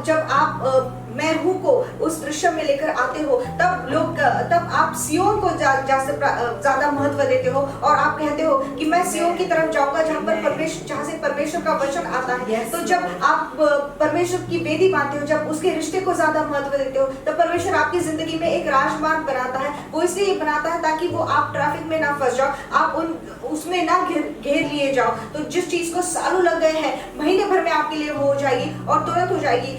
Speaker 2: जब आप मैं हूँ को उस दृश्य में लेकर आते हो, तब आप सियोन को ज्यादा महत्व देते हो, और आप कहते हो कि मैं सियोन की तरफ जाऊंगा जहाँ से परमेश्वर का वचन आता है। तो जब आप परमेश्वर की वेदी मानते हो, जब उसके रिश्ते को ज्यादा महत्व देते हो, तब परमेश्वर आपकी जिंदगी में एक राजमार्ग बनाता है। वो इसलिए बनाता है ताकि वो आप ट्रैफिक में ना फंस जाओ, आप उसमें ना घेर लिए जाओ। तो जिस चीज को सालों लग गए हैं, महीने भर में आपके लिए हो जाएगी और तुरंत हो जाएगी।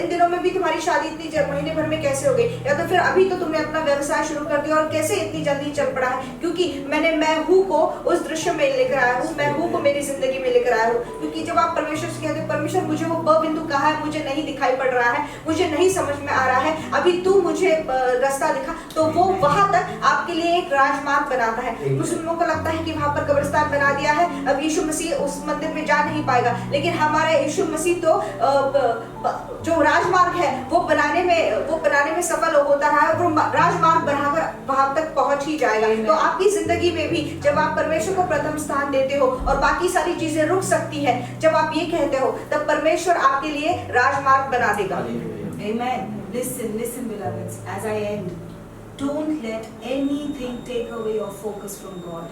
Speaker 2: इन दिनों में भी तुम्हारी शादी इतनी महीने भर में कैसे हो गई? या तो फिर अभी तो तुमने अपना व्यवसाय शुरू कर दिया और कैसे इतनी जल्दी चल पड़ा है? क्योंकि मैं हूँ को उस दृश्य में लेकर आया हूँ, मैं हूँ को मेरी जिंदगी में लेकर आया हूँ। क्योंकि जब आप परमेश्वर से कहते हो परमेश्वर मुझे वो ब बिंदु कहाँ है, मुझे नहीं दिखाई पड़ रहा है, मुझे नहीं समझ में आ रहा है, अभी तू मुझे रास्ता दिखा, तो वो वहां तक आपके लिए एक राजमार्ग बनाता है। मुस्लिमों को लगता है कि वहां पर कब्रिस्तान बना दिया है, अब यीशु मसीह उस मंदिर में जा नहीं पाएगा, लेकिन हमारा यीशु मसीह तो जो राजमार्ग है वो बनाने में सफल होता है, वो राजमार्ग बनाकर वहां तक पहुंच ही जाएगा। तो आपकी जिंदगी में भी जब आप परमेश्वर को प्रथम स्थान देते हो और बाकी सारी चीजें रुक सकती है, जब आप ये कहते हो, तब परमेश्वर आपके लिए राजमार्ग बना देगा।
Speaker 1: Amen. Listen, beloveds, as I end, don't let anything take away your focus from God.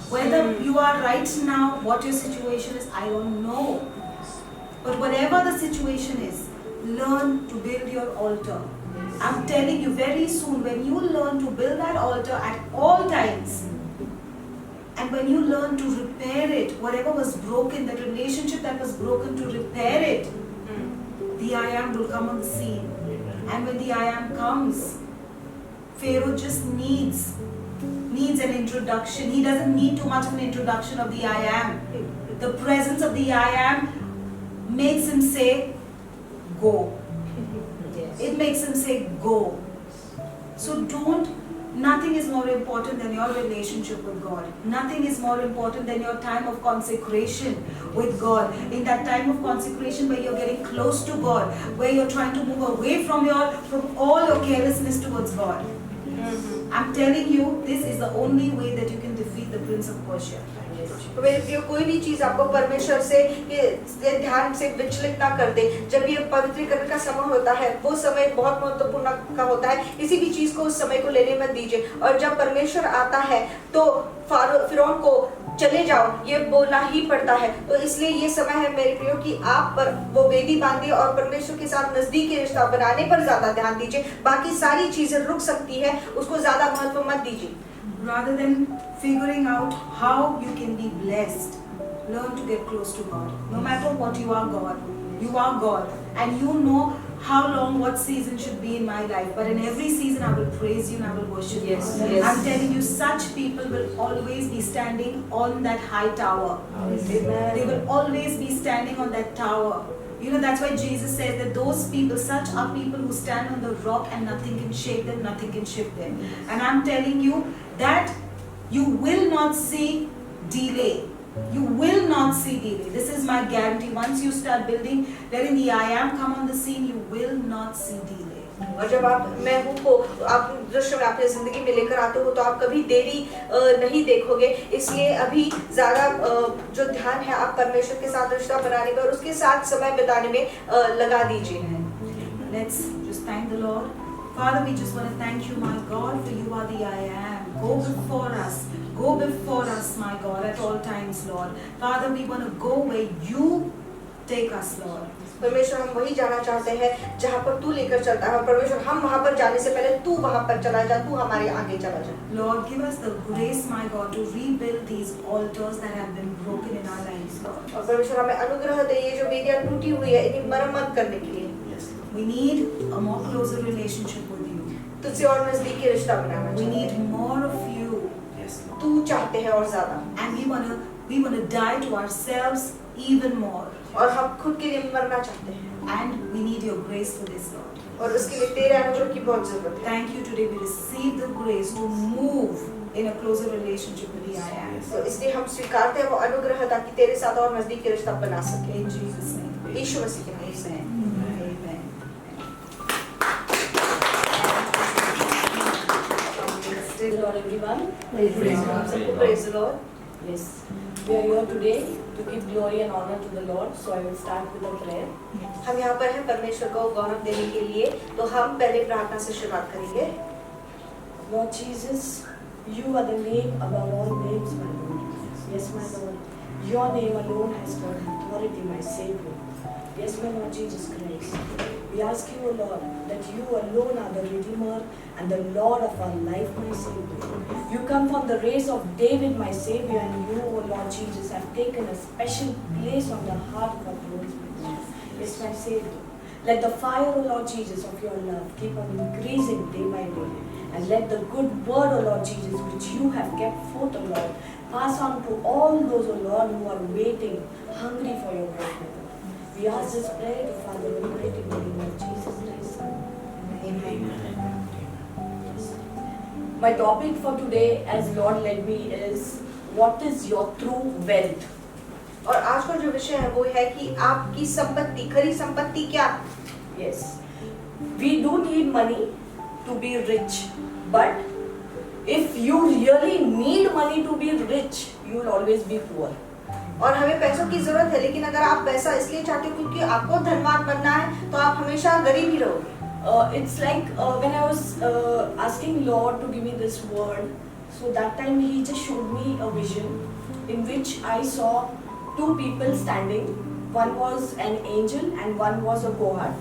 Speaker 1: Whether you are right now, what your situation is, I don't know. But whatever the situation is, learn to build your altar. I'm telling you, very soon, when you learn to build that altar at all times, and when you learn to repair it whatever was broken, that relationship that was broken, to repair it, the I am will come on the scene. And when the I am comes, Pharaoh just needs an introduction. He doesn't need too much of an introduction of the I am. The presence of the I am makes him say, go. It makes him say, go. So nothing is more important than your relationship with God. Nothing is more important than your time of consecration with God. In that time of consecration where you're getting close to God, where you're trying to move away from all your carelessness towards God. I'm telling you, this is the only way that you can defeat the Prince of Persia.
Speaker 2: तो मेरे प्रिय, कोई भी चीज आपको परमेश्वर से ये ध्यान से विचलित ना कर दे। जब ये पवित्रीकरण का समय होता है, वो समय बहुत महत्वपूर्ण का होता है। किसी भी चीज को उस समय को लेने मत दीजिए। और जब परमेश्वर आता है तो फिरौन को चले जाओ, ये बोलना ही पड़ता है। तो इसलिए ये समय है मेरे प्रियो कि आप पर वो वेदी बांधिए और परमेश्वर के साथ नजदीकी रिश्ता बनाने पर ज्यादा ध्यान दीजिए। बाकी सारी चीजें रुक सकती है, उसको ज्यादा महत्व मत दीजिए।
Speaker 1: Rather than figuring out how you can be blessed, learn to get close to God. No matter what you are God. You are God. And you know how long, what season should be in my life. But in every season I will praise you and I will worship you.
Speaker 3: Yes.
Speaker 1: I'm telling you, such people will always be standing on that high tower.
Speaker 3: Amen.
Speaker 1: They will always be standing on that tower. You know, that's why Jesus says that those people, such are people who stand on the rock and nothing can shake them, nothing can shift them. And I'm telling you that you will not see delay. You will not see delay. This is my guarantee. Once you start building, letting the I am come on the scene, you will not see delay.
Speaker 2: और जब आप मैं हूँ को आप दृश्य में अपनी जिंदगी में लेकर आते हो तो आप कभी देरी नहीं देखोगे। इसलिए अभी ज्यादा जो ध्यान है आप परमेश्वर के साथ रिश्ता बनाने में और उसके साथ समय बिताने में लगा दीजिए।
Speaker 1: Let's just thank the Lord. Father, we just want to thank you, my God, for you are the I am. Go before us. Go before us, my God, at all times, Lord. Father, we want to go where you take us, Lord.
Speaker 2: परमेश्वर, हम वही जाना चाहते हैं जहाँ पर तू लेकर चलता है। परमेश्वर, हम वहाँ पर जाने से पहले तू वहाँ पर चला जा, तू हमारे आगे चला जा।
Speaker 1: Lord, give us the grace, my God, to rebuild these altars that have been broken in our lives, Lord.
Speaker 2: और परमेश्वर, हमें अनुग्रह दे, ये जो वेदियाँ टूटी हुई है इन्हें मरम्मत करने के लिए।
Speaker 1: We need a more closer relationship with you.
Speaker 2: तुझसे और नजदीकी रिश्ता बनाना
Speaker 1: We
Speaker 2: चाहिए।
Speaker 1: need more of you.
Speaker 2: तू चाहते हैं और ज्यादा।
Speaker 1: And we want to die to ourselves even more.
Speaker 2: और हम खुद के लिए मरना चाहते हैं।
Speaker 1: And we need your grace for this, Lord.
Speaker 2: और उसके लिए तेरे अनुग्रह की बहुत जरूरत है।
Speaker 1: Thank you today. We receive the grace to move in a closer relationship with the I am.
Speaker 2: तो इसलिए हम स्वीकारते हैं वो अनुग्रह ताकि तेरे साथ और नजदीकी रिश्ता बना सके।
Speaker 1: In Jesus' name.
Speaker 2: यीशु मसीह के नाम से।
Speaker 1: Amen.
Speaker 3: Praise the Lord, everyone.
Speaker 2: Praise the Lord.
Speaker 3: Yes, we are here today to give glory and honor to the Lord. So I will start with a prayer.
Speaker 2: हम यहाँ पर हैं परमेश्वर को गौरव देने के लिए, तो हम पहले प्रार्थना से शुरुआत करेंगे।
Speaker 3: Lord Jesus, you are the name above all names, my Lord. Yes, my Lord. Your name alone has got authority, my Savior. Yes, my Lord Jesus Christ. We ask you, O Lord, that you alone are the Redeemer and the Lord of our life, my Savior. You come from the race of David, my Savior, and you, O Lord Jesus, have taken a special place on the heart of our bones, my Lord. Yes, my Savior. Let the fire, O Lord Jesus, of your love keep on increasing day by day. And let the good word, O Lord Jesus, which you have kept forth, O Lord, pass on to all those, O Lord, who are waiting, hungry for your word, my Lord. We ask this prayer to Father in the mighty name of Jesus Christ, Son. Amen. My topic for today, as Lord led me, is what is your true wealth?
Speaker 2: और आज का जो विषय है वो है कि आपकी संपत्ति, खरी संपत्ति क्या?
Speaker 3: Yes, we do need money to be rich, but if you really need money to be rich, you will always be poor.
Speaker 2: और हमें पैसों की जरूरत है, लेकिन अगर आप पैसा इसलिए चाहते हो क्योंकि आपको धनवान बनना है, तो आप हमेशा गरीब ही रहोगे।
Speaker 3: It's like when I was asking Lord to give me this word, so that time He just showed me a vision in which I saw two people standing. One was an angel and one was a Goat.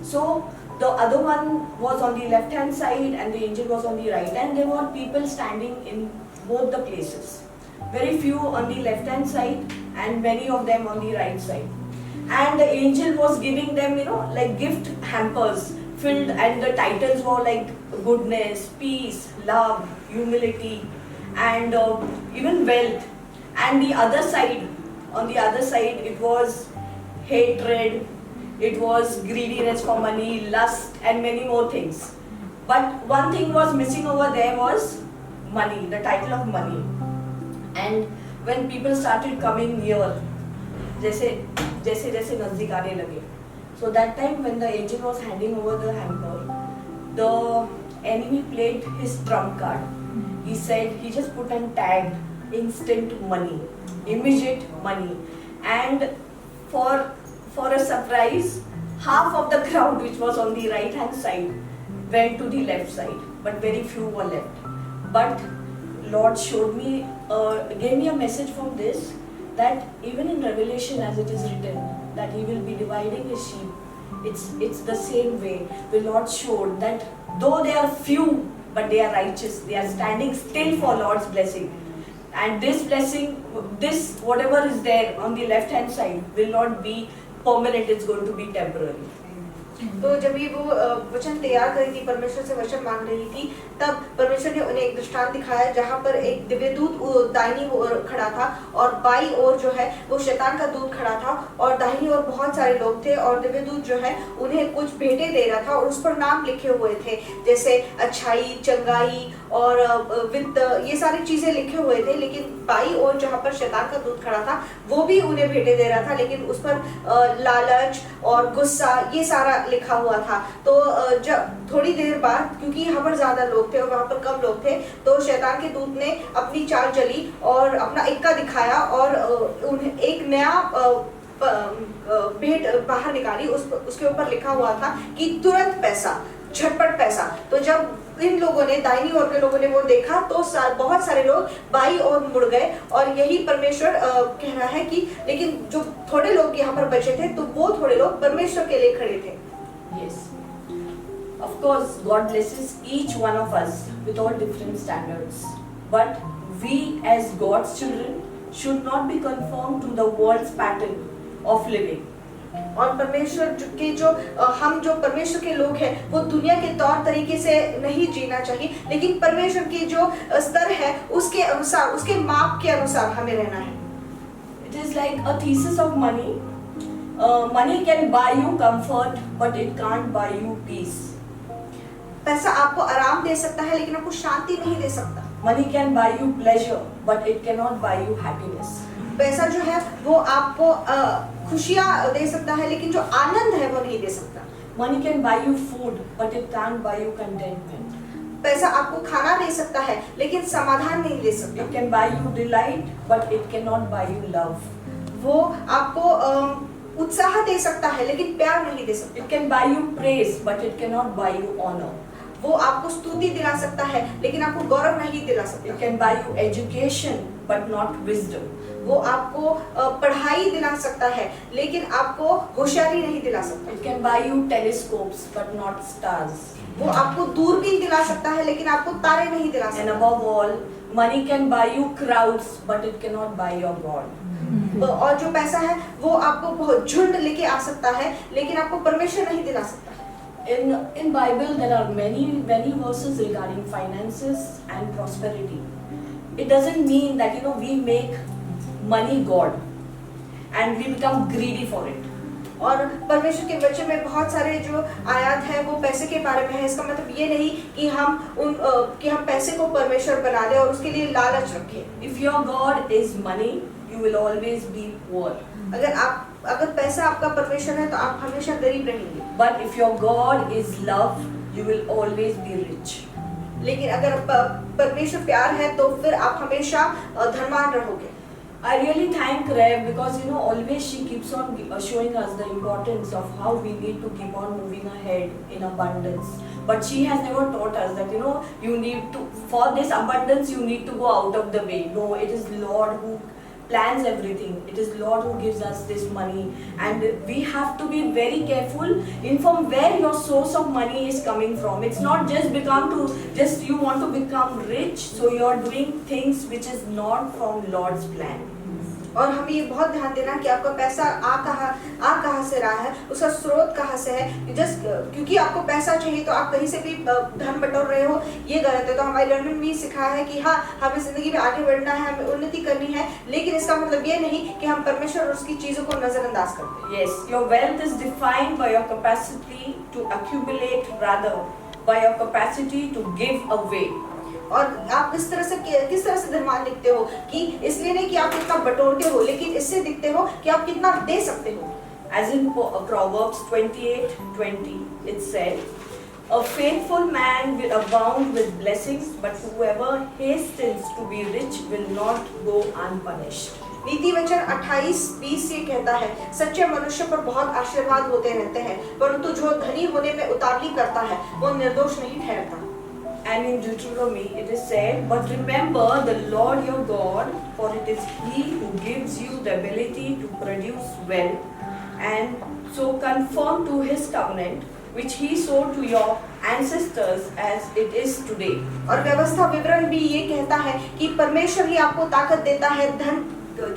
Speaker 3: So the other one was on the left hand side and the angel was on the right, and there were people standing in both the places. very few on the left hand side and many of them on the right side. And the angel was giving them, like gift hampers filled, and the titles were like goodness, peace, love, humility, and even wealth. And on the other side, it was hatred, it was greediness for money, lust, and many more things. But one thing was missing over there was money, the title of money. And when people started coming near, जैसे नजदीक आने लगे, so that time when the angel was handing over the hamper, the enemy played his trump card. He said, he just put and tagged instant money, immediate money. And for a surprise, half of the crowd which was on the right hand side went to the left side, but very few were left. But Lord showed me, gave me a message from this, that even in Revelation as it is written, that he will be dividing his sheep. It's the same way. The Lord showed that though they are few, but they are righteous. They are standing still for Lord's blessing. And this blessing, this whatever is there on the left hand side will not be permanent, it's going to be temporary.
Speaker 2: तो जब ये वो वचन तैयार कर रही थी, परमेश्वर से वचन मांग रही थी, तब परमेश्वर ने उन्हें एक दृष्टांत दिखाया जहाँ पर एक दिव्यदूत दाहिनी ओर खड़ा था और बाई ओर जो है वो शैतान का दूत खड़ा था, और दाहिनी ओर बहुत सारे लोग थे और दिव्यदूत जो है उन्हें कुछ भेंटें दे रहा था और उस पर नाम लिखे हुए थे, जैसे अच्छाई, चंगाई और वित्त, ये सारी चीजें लिखे हुए थे। लेकिन बाई ओर जहाँ पर शैतान का दूत खड़ा था वो भी उन्हें भेंटें दे रहा था, लेकिन उस पर लालच और गुस्सा ये सारा लिखा हुआ था। तो जब थोड़ी देर बाद, क्योंकि यहाँ पर ज्यादा लोग थे और वहाँ पर कम लोग थे, तो शैतान के दूत ने अपनी चाल चली और अपना इक्का दिखाया और उन्हें एक नया भेंट बाहर निकाली। उसके ऊपर लिखा हुआ था कि तुरंत पैसा, झटपट पैसा। तो जब इन लोगों ने, दाहिनी ओर के लोगों ने वो देखा, तो बहुत सारे लोग बाई ओर मुड़ गए। और यही परमेश्वर कह रहा है कि लेकिन जो थोड़े लोग यहाँ पर बचे थे, तो वो थोड़े लोग परमेश्वर के लिए खड़े थे।
Speaker 3: Yes. Of course, God blesses each one of us with all different standards. But we as God's children should not be conformed to the world's pattern of living.
Speaker 2: और परमेश्वर के हम जो परमेश्वर के लोग हैं वो दुनिया के तौर तरीके से नहीं जीना चाहिए, लेकिन परमेश्वर की जो स्तर है उसके अनुसार, उसके माप के अनुसार हमें रहना है।
Speaker 3: It is like a thesis of money. Money can buy you comfort, but it can't buy you peace.
Speaker 2: पैसा आपको आराम दे सकता है लेकिन आपको शांति नहीं दे सकता।
Speaker 3: Money can buy you pleasure, but it cannot buy you happiness.
Speaker 2: पैसा जो है वो आपको खुशियाँ दे सकता है लेकिन जो आनंद है वो नहीं दे सकता।
Speaker 3: Money can buy you food, but it can't buy you contentment.
Speaker 2: पैसा आपको खाना दे सकता है लेकिन समाधान नहीं दे सकता।
Speaker 3: It can buy you delight, but it cannot buy you love.
Speaker 2: वो आपको उत्साह दे सकता है लेकिन प्यार नहीं दे सकता।
Speaker 3: It can buy you praise, but it cannot buy you honor.
Speaker 2: वो आपको स्तुति दिला सकता है लेकिन आपको गौरव नहीं दिला सकता।
Speaker 3: It can buy you education, but not wisdom.
Speaker 2: वो आपको पढ़ाई दिला सकता है लेकिन आपको होशियारी नहीं दिला सकता।
Speaker 3: It can buy you telescopes, but not stars.
Speaker 2: वो आपको दूरबीन दिला सकता है लेकिन आपको तारे नहीं दिला
Speaker 3: And
Speaker 2: सकता।
Speaker 3: above all, money can buy you crowds, but it cannot buy your God.
Speaker 2: और जो पैसा है वो आपको बहुत झुंड लेके आ सकता है लेकिन आपको परमेश्वर नहीं दिला सकता।
Speaker 3: In Bible there are many verses regarding finances and prosperity. It doesn't mean that we make money God and we become greedy for it.
Speaker 2: और परमेश्वर के वचन में बहुत सारे जो आयत है वो पैसे के बारे में है। इसका मतलब ये नहीं कि हम पैसे को परमेश्वर बना दें और उसके लिए लालच रखें।
Speaker 3: If your God is money, you will always be poor.
Speaker 2: अगर पैसा आपका परमेश्वर है तो आप हमेशा गरीब रहेंगे।
Speaker 3: But if your God is love, you will always be rich.
Speaker 2: लेकिन अगर परमेश्वर प्यार है तो फिर आप हमेशा धनवान रहोगे।
Speaker 3: I really thank Rev because always she keeps on showing us the importance of how we need to keep on moving ahead in abundance. But she has never taught us that you need to, for this abundance you need to go out of the way. No, it is Lord who plans everything. It is Lord who gives us this money, and we have to be very careful in from where your source of money is coming from. It's not just you want to become rich, so you are doing things which is not from Lord's plan.
Speaker 2: और हमें ये बहुत ध्यान देना कि आपका पैसा आ कहाँ से रहा है, उसका स्रोत कहाँ से है। जस्ट क्योंकि आपको पैसा चाहिए तो आप कहीं से भी धन बटोर रहे हो, ये गलत है। तो हमारी लर्निंग में सिखाया है कि हाँ, हमें जिंदगी में आगे बढ़ना है, हमें उन्नति करनी है, लेकिन इसका मतलब ये नहीं कि हम परमेश्वर और उसकी चीजों को नजरअंदाज करते हैं।
Speaker 3: Yes, your wealth is defined by your capacity to accumulate, rather by your capacity to give away.
Speaker 2: और आप किस तरह से धनवान दिखते हो कि इसलिए नहीं कि आप कितना बटोरते हो, लेकिन इससे दिखते हो कि आप कितना दे सकते हो।
Speaker 3: As in Proverbs 28:20, it said, "A faithful man will abound with blessings, but whoever hastens to be rich will not go unpunished."
Speaker 2: नीति वचन 28:20 ये कहता है, सच्चे मनुष्य पर बहुत आशीर्वाद होते रहते हैं, परंतु जो धनी होने में उतावली करता है वो निर्दोष नहीं ठहरता।
Speaker 3: And in Deuteronomy it is said, "But remember the Lord your God, for it is He who gives you the ability to produce wealth, and so conform to His covenant, which He swore to your ancestors as it is today."
Speaker 2: और व्यवस्था विवरण भी ये कहता है कि परमेश्वर ही आपको ताकत देता है धन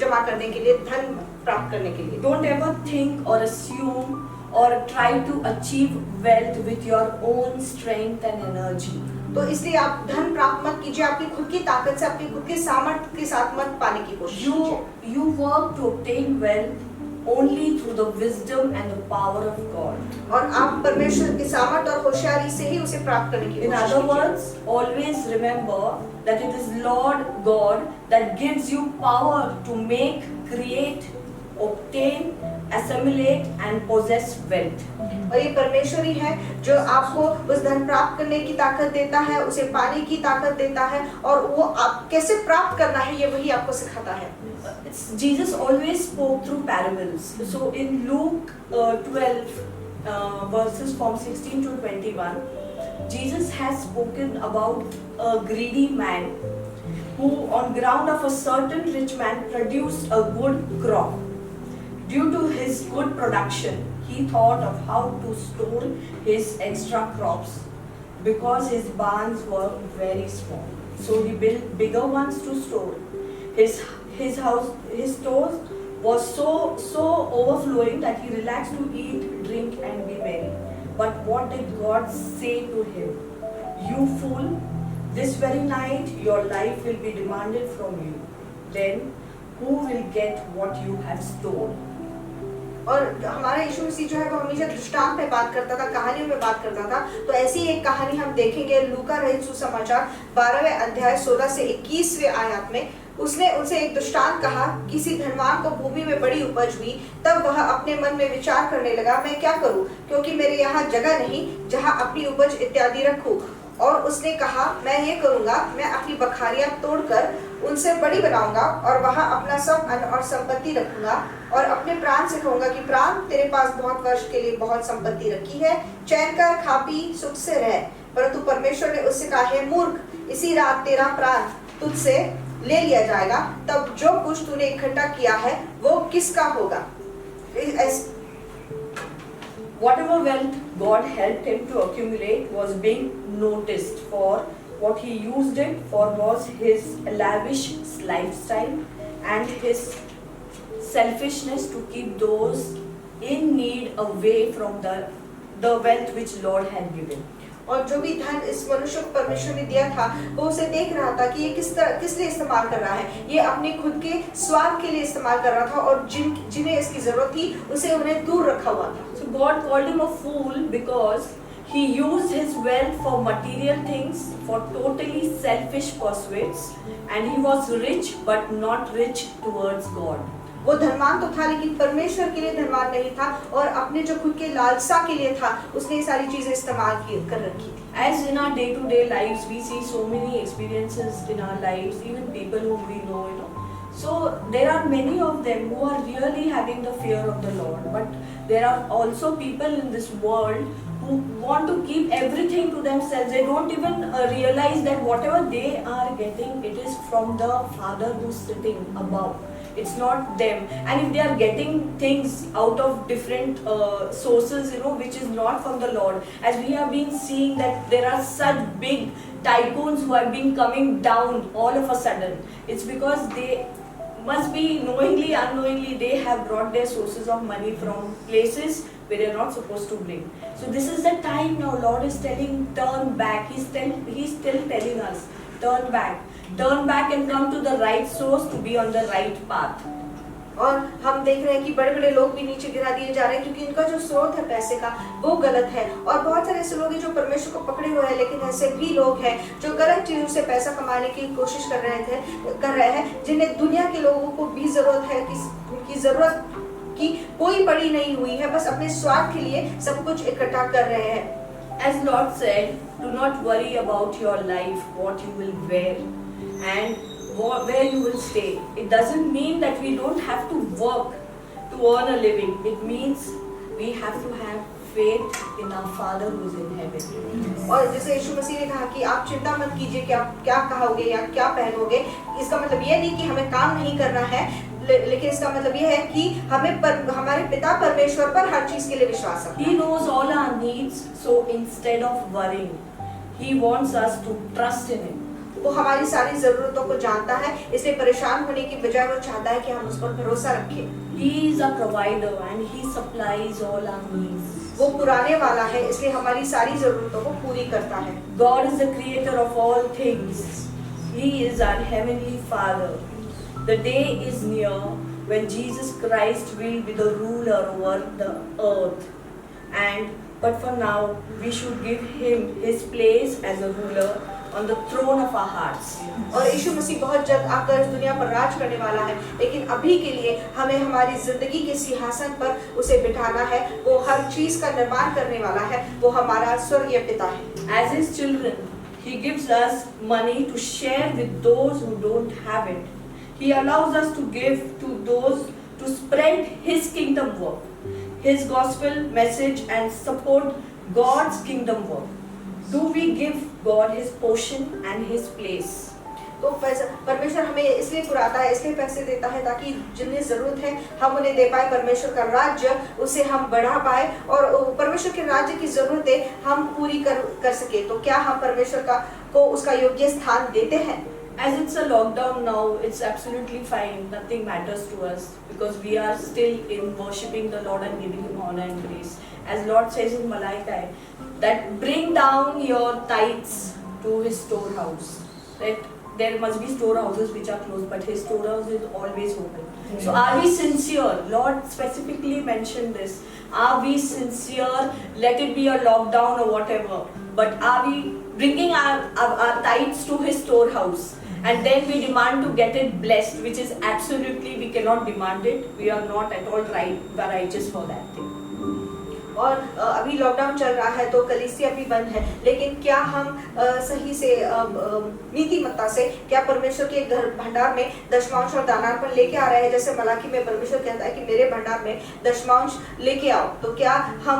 Speaker 2: जमा करने के लिए, धन प्राप्त करने के लिए।
Speaker 3: Don't ever think or assume or try to achieve wealth with your own strength and energy.
Speaker 2: तो इसलिए आप धन प्राप्त मत कीजिए आपकी खुद की ताकत से, आपकी खुद के सामर्थ्य के साथ मत पाने की कोशिश कीजिए।
Speaker 3: You work to obtain wealth only through the wisdom and the power of God.
Speaker 2: और आप परमेश्वर की सामर्थ और होशियारी से ही उसे प्राप्त करने की
Speaker 3: In
Speaker 2: कोशिश
Speaker 3: other
Speaker 2: कीजिए।
Speaker 3: words, always remember that it is Lord God that gives you power to make, create, obtain, assimilate and possess wealth.
Speaker 2: और ये परमेश्वर ही है जो आपको उस धन प्राप्त करने की ताकत देता है, उसे पाने की ताकत देता है, और वो आप कैसे प्राप्त करना है ये वही आपको सिखाता है।
Speaker 3: Jesus always spoke through parables. So in Luke 12 verses from 16 to 21, Jesus has spoken about a greedy man who on ground of a certain rich man produced a good crop. Due to his good production, he thought of how to store his extra crops because his barns were very small. So he built bigger ones to store. His stores was so overflowing that he relaxed to eat, drink and be merry. But what did God say to him? "You fool, this very night your life will be demanded from you. Then who will get what you have stored?"
Speaker 2: और हमारा यीशु मसीह जो है वो हमेशा दृष्टांत में बात करता था, कहानियों में बात करता था। तो ऐसी एक कहानी हम देखेंगे लूका रचित सुसमाचार 12वें अध्याय 16 से 21वें आयत में। उसने उनसे एक दृष्टांत कहा, किसी धनवान को भूमि में बड़ी उपज हुई, तब वह अपने मन में विचार करने लगा, मैं क्या करूं, क्योंकि मेरे यहाँ जगह नहीं जहाँ अपनी उपज इत्यादि रखूं। और उसने कहा, मैं ये करूंगा, मैं अपनी बखारियां तोड़कर उनसे बड़ी बनाऊंगा और वहां अपना सब अन्न और संपत्ति रखूंगा, और अपने प्राण से कहूंगा कि प्राण, तेरे पास बहुत वर्ष के लिए बहुत संपत्ति रखी है, चैन कर, खा पी, सुख से रह। परंतु परमेश्वर ने उससे कहा, हे मूर्ख, इसी रात तेरा प्राण तुझसे ले लिया जाएगा, तब जो कुछ तूने इकट्ठा किया है वो किसका होगा।
Speaker 3: Whatever wealth God helped him to accumulate was being noticed for what he used it for was his lavish lifestyle and his selfishness to keep those in need away from the wealth which Lord had given.
Speaker 2: और जो भी धन इस मनुष्य को परमेश्वर ने दिया था वो उसे देख रहा था कि ये किस लिए इस्तेमाल कर रहा है। ये अपने खुद के स्वार्थ के लिए इस्तेमाल कर रहा था, और जिन्हें इसकी जरूरत थी उसे उन्हें दूर रखा हुआ था।
Speaker 3: So God called him a fool because he used his wealth for material things, for totally selfish pursuits, and he was rich but not rich towards God.
Speaker 2: वो धनवान तो था लेकिन परमेश्वर के लिए धनवान नहीं था, और अपने जो खुद के लालसा के लिए था उसने ये सारी चीजें इस्तेमाल कर रखी थी।
Speaker 3: As in our day-to-day lives, we see so many experiences in our lives, even people whom we know, So there are many of them who are really having the fear of the Lord, but there are also people in this world who want to keep everything to themselves. They don't even realize that whatever they are getting, it is from the Father who's sitting above. It's not them. And if they are getting things out of different sources, which is not from the Lord, as we have been seeing that there are such big tycoons who have been coming down all of a sudden, it's because they must be knowingly, unknowingly, they have brought their sources of money from places where they are not supposed to bring. So this is the time now. Lord is telling, turn back. He's still telling us, turn back and come to the right source to be on the right path.
Speaker 2: और हम देख रहे हैं कि बड़े बड़े लोग भी नीचे गिरा दिए जा रहे हैं क्योंकि इनका जो स्रोत है पैसे का वो गलत है। और बहुत सारे ऐसे लोग हैं जो परमेश्वर को पकड़े हुए हैं, लेकिन ऐसे भी लोग हैं जो गलत चीजों से पैसा कमाने की कोशिश कर रहे हैं, जिन्हें दुनिया के लोगों को भी जरूरत है कि उनकी जरूरत की कोई पड़ी नहीं हुई है, बस अपने स्वार्थ के लिए सब कुछ इकट्ठा कर रहे हैं।
Speaker 3: As Lord said, do not worry about your life, what you will wear and where you will stay. It doesn't mean that we don't have to work to earn a living. It means we have to have faith in our Father who is in heaven.
Speaker 2: और जैसे यीशु मसीह ने कहा कि आप चिंता मत कीजिए कि आप क्या खाओगे या क्या पहनोगे, इसका मतलब यह नहीं कि हमें काम नहीं करना है, लेकिन इसका मतलब यह है कि हमें हमारे पिता परमेश्वर पर हर चीज के लिए विश्वास रखना है।
Speaker 3: He knows all our needs, so instead of worrying, He wants us to trust in Him.
Speaker 2: वो हमारी सारी जरूरतों को जानता है, इसलिए परेशान होने की बजाय वो चाहता है कि हम उस पर भरोसा रखें।
Speaker 3: He is a provider and He supplies all our needs.
Speaker 2: वो पुराने वाला है, इसलिए हमारी सारी जरूरतों को पूरी करता है।
Speaker 3: God is the creator of all things. He is our heavenly Father. The day is near when Jesus Christ will be the ruler over the earth. But for now, we should give Him His place as a ruler on the throne of our hearts.
Speaker 2: और यीशु मसीह बहुत जल्द आकर इस दुनिया पर राज करने वाला है, लेकिन अभी के लिए हमें हमारी जिंदगी के सिंहासन पर उसे बिठाना है। वो हर चीज का निर्माण करने वाला है, वो हमारा स्वर्गीय पिता है।
Speaker 3: As His children, He gives us money to share with those who don't have it. He allows us to give to those to spread His kingdom work, His gospel message and support God's kingdom work. Do we give God His portion and His place?
Speaker 2: तो परमेश्वर हमें इसलिए पुराता है, इसलिए पैसे देता है ताकि जिन्हें जरूरत है हम उन्हें दे पाए। परमेश्वर का राज्य उसे हम बढ़ा पाए और परमेश्वर के राज्य की जरूरतें हम पूरी कर सके। तो क्या हम परमेश्वर को उसका योग्य स्थान देते हैं?
Speaker 3: As it's a lockdown now, it's absolutely fine. Nothing matters to us because we are still in worshipping the Lord and giving Him honor and praise. As Lord says in Malachi, that bring down your tithes to His storehouse. That there must be storehouses which are closed, but His storehouse is always open. So are we sincere? Lord specifically mentioned this. Are we sincere? Let it be a lockdown or whatever. But are we bringing our tithes to His storehouse? And then we demand to get it blessed, which is absolutely, we cannot demand it. We are not at all righteous for that thing.
Speaker 2: और अभी lockdown चल रहा है तो कलीसिया भी बंद है, लेकिन क्या हम सही से नीतिमत्ता से क्या परमेश्वर के घर भंडार में दशमांश और दानार्पण लेके आ रहे हैं? जैसे मलाकी में परमेश्वर कहता है कि मेरे भंडार में दशमांश लेके आओ। तो क्या हम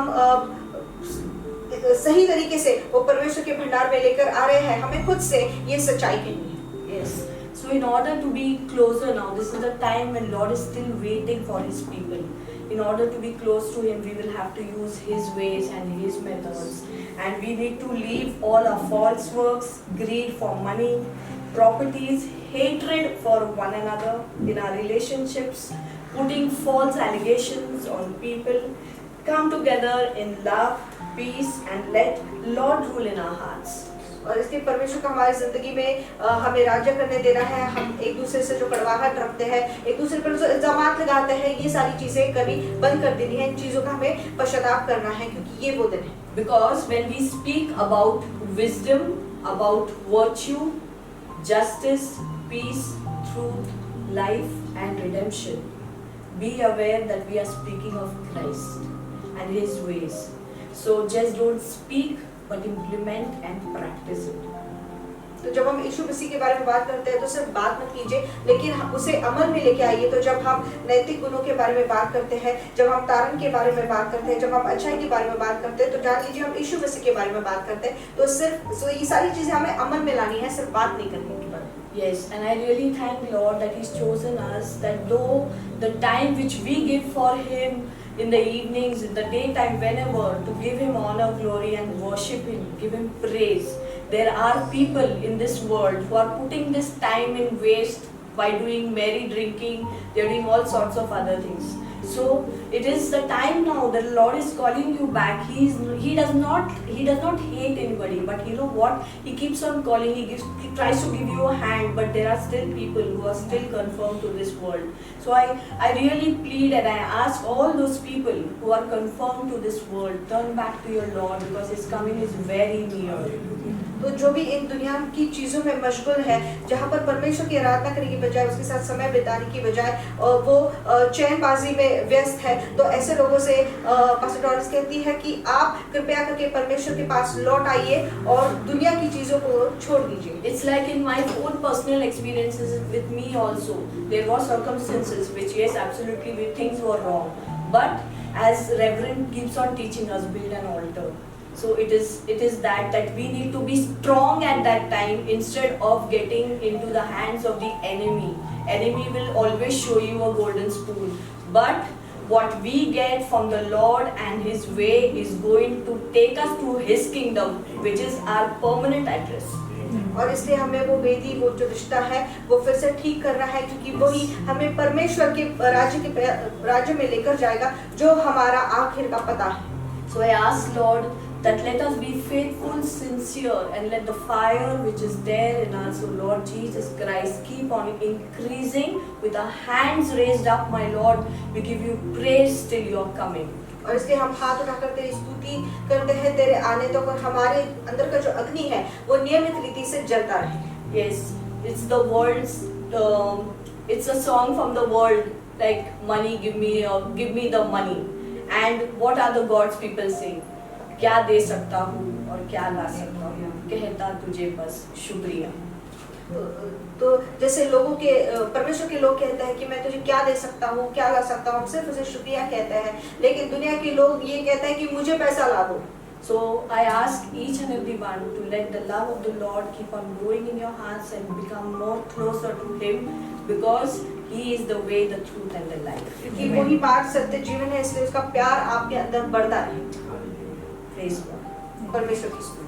Speaker 2: सही तरीके से वो परमेश्वर के भंडार में लेकर आ रहे हैं? हमें खुद से ये सच्चाई कहनी है।
Speaker 3: Yes. So in order to be closer now, this is the time when Lord is still waiting for His people. In order to be close to Him, we will have to use His ways and His methods. And we need to leave all our false works, greed for money, properties, hatred for one another in our relationships, putting false allegations on people, come together in love, peace, and let Lord rule in our hearts.
Speaker 2: और इसलिए परमेश्वर का हमारी जिंदगी में हमें राज्य करने देना है। हम एक दूसरे से जो कड़वाहट रखते हैं, एक दूसरे पर जो इल्जामात लगाते हैं, ये सारी चीजें कभी बंद कर देनी है। इन चीजों का हमें पश्चाताप करना है क्योंकि ये वो दिन है।
Speaker 3: Because when we speak about wisdom, about virtue, justice, peace, truth, life and redemption, be aware that we are speaking of Christ and His ways. So just don't speak but implement and practice it.
Speaker 2: तो जब हम यीशु मसीह के बारे में बात करते हैं तो सिर्फ बात मत कीजिए, लेकिन उसे अमल में लेके आइए। तो जब हम नैतिक गुणों के बारे में बात करते हैं, जब हम तारण के बारे में बात करते हैं, जब हम अच्छाई के बारे में बात करते हैं, तो जान लीजिए हम यीशु मसीह के बारे में बात करते हैं। तो सिर्फ ये सारी चीजें हमें अमल में लानी है, सिर्फ बात नहीं करनी है।
Speaker 3: Yes, and I really thank Lord that He's chosen us, that though the time which we give for Him in the evenings, in the daytime, whenever, to give Him honor, glory and worship Him, give Him praise, there are people in this world who are putting this time in waste by doing merry drinking, they're doing all sorts of other things. So it is the time now that the Lord is calling you back. He does not hate anybody, but you know what? He keeps on calling. He tries to give you a hand, but there are still people who are still conformed to this world. So I really plead and I ask all those people who are conformed to this world, turn back to your Lord, because His coming is very near.
Speaker 2: तो जो भी इन दुनिया की चीज़ों में मशगूल है, जहाँ पर परमेश्वर की आराधना करने की बजाय उसके साथ समय बिताने की बजाय वो चैनबाजी में व्यस्त है, तो ऐसे लोगों से पास्टर डॉरिस कहती है कि आप कृपया करके परमेश्वर के पास लौट आइए और दुनिया की चीज़ों को छोड़ दीजिए.
Speaker 3: It's like in my own personal experiences with me also. There were circumstances which, yes, absolutely, things were wrong. But as Reverend keeps on teaching us, build an altar. So it is that we need to be strong at that time instead of getting into the hands of the enemy. Enemy will always show you a golden spoon. But what we get from the Lord and His way is going to take us to His kingdom, which is our permanent address.
Speaker 2: और इसलिए हमें वो वेदी, वो जो रिश्ता है, वो फिर से ठीक करना है, क्योंकि वही हमें परमेश्वर के राज्य में लेकर जाएगा, जो हमारा आखिर का पता है.
Speaker 3: So I ask Lord that let us be faithful, sincere, and let the fire which is there in us, O Lord Jesus Christ, keep on increasing with our hands raised up, my Lord. We give you praise till your coming.
Speaker 2: और इसलिए हम हाथ उठाकर तेरी स्तुति करते हैं तेरे आने तक, और हमारे अंदर का जो अग्नि है वो नियमित रीति से जलता रहे.
Speaker 3: Yes, it's the world's. It's a song from the world, like money, give me the money. And what are the God's people saying? क्या दे सकता हूँ और क्या ला सकता हूँ, कहता तुझे बस शुक्रिया.
Speaker 2: तो जैसे लोगों के परमेश्वर के लोग कहते हैं कि मैं तुझे क्या दे सकता हूँ, क्या ला सकता हूँ, सिर्फ उसे शुक्रिया कहते हैं, लेकिन दुनिया के लोग ये कहते हैं कि मुझे पैसा ला दो.
Speaker 3: So I ask each and every one to let the love of the Lord keep on growing in your hearts and become more closer to Him, because He is the way, the truth and the life.
Speaker 2: क्योंकि वही बात सत्य जीवन है, इसलिए उसका प्यार आपके अंदर बढ़ता है.
Speaker 3: Praise God.
Speaker 2: परमेश्वर की स्तुति.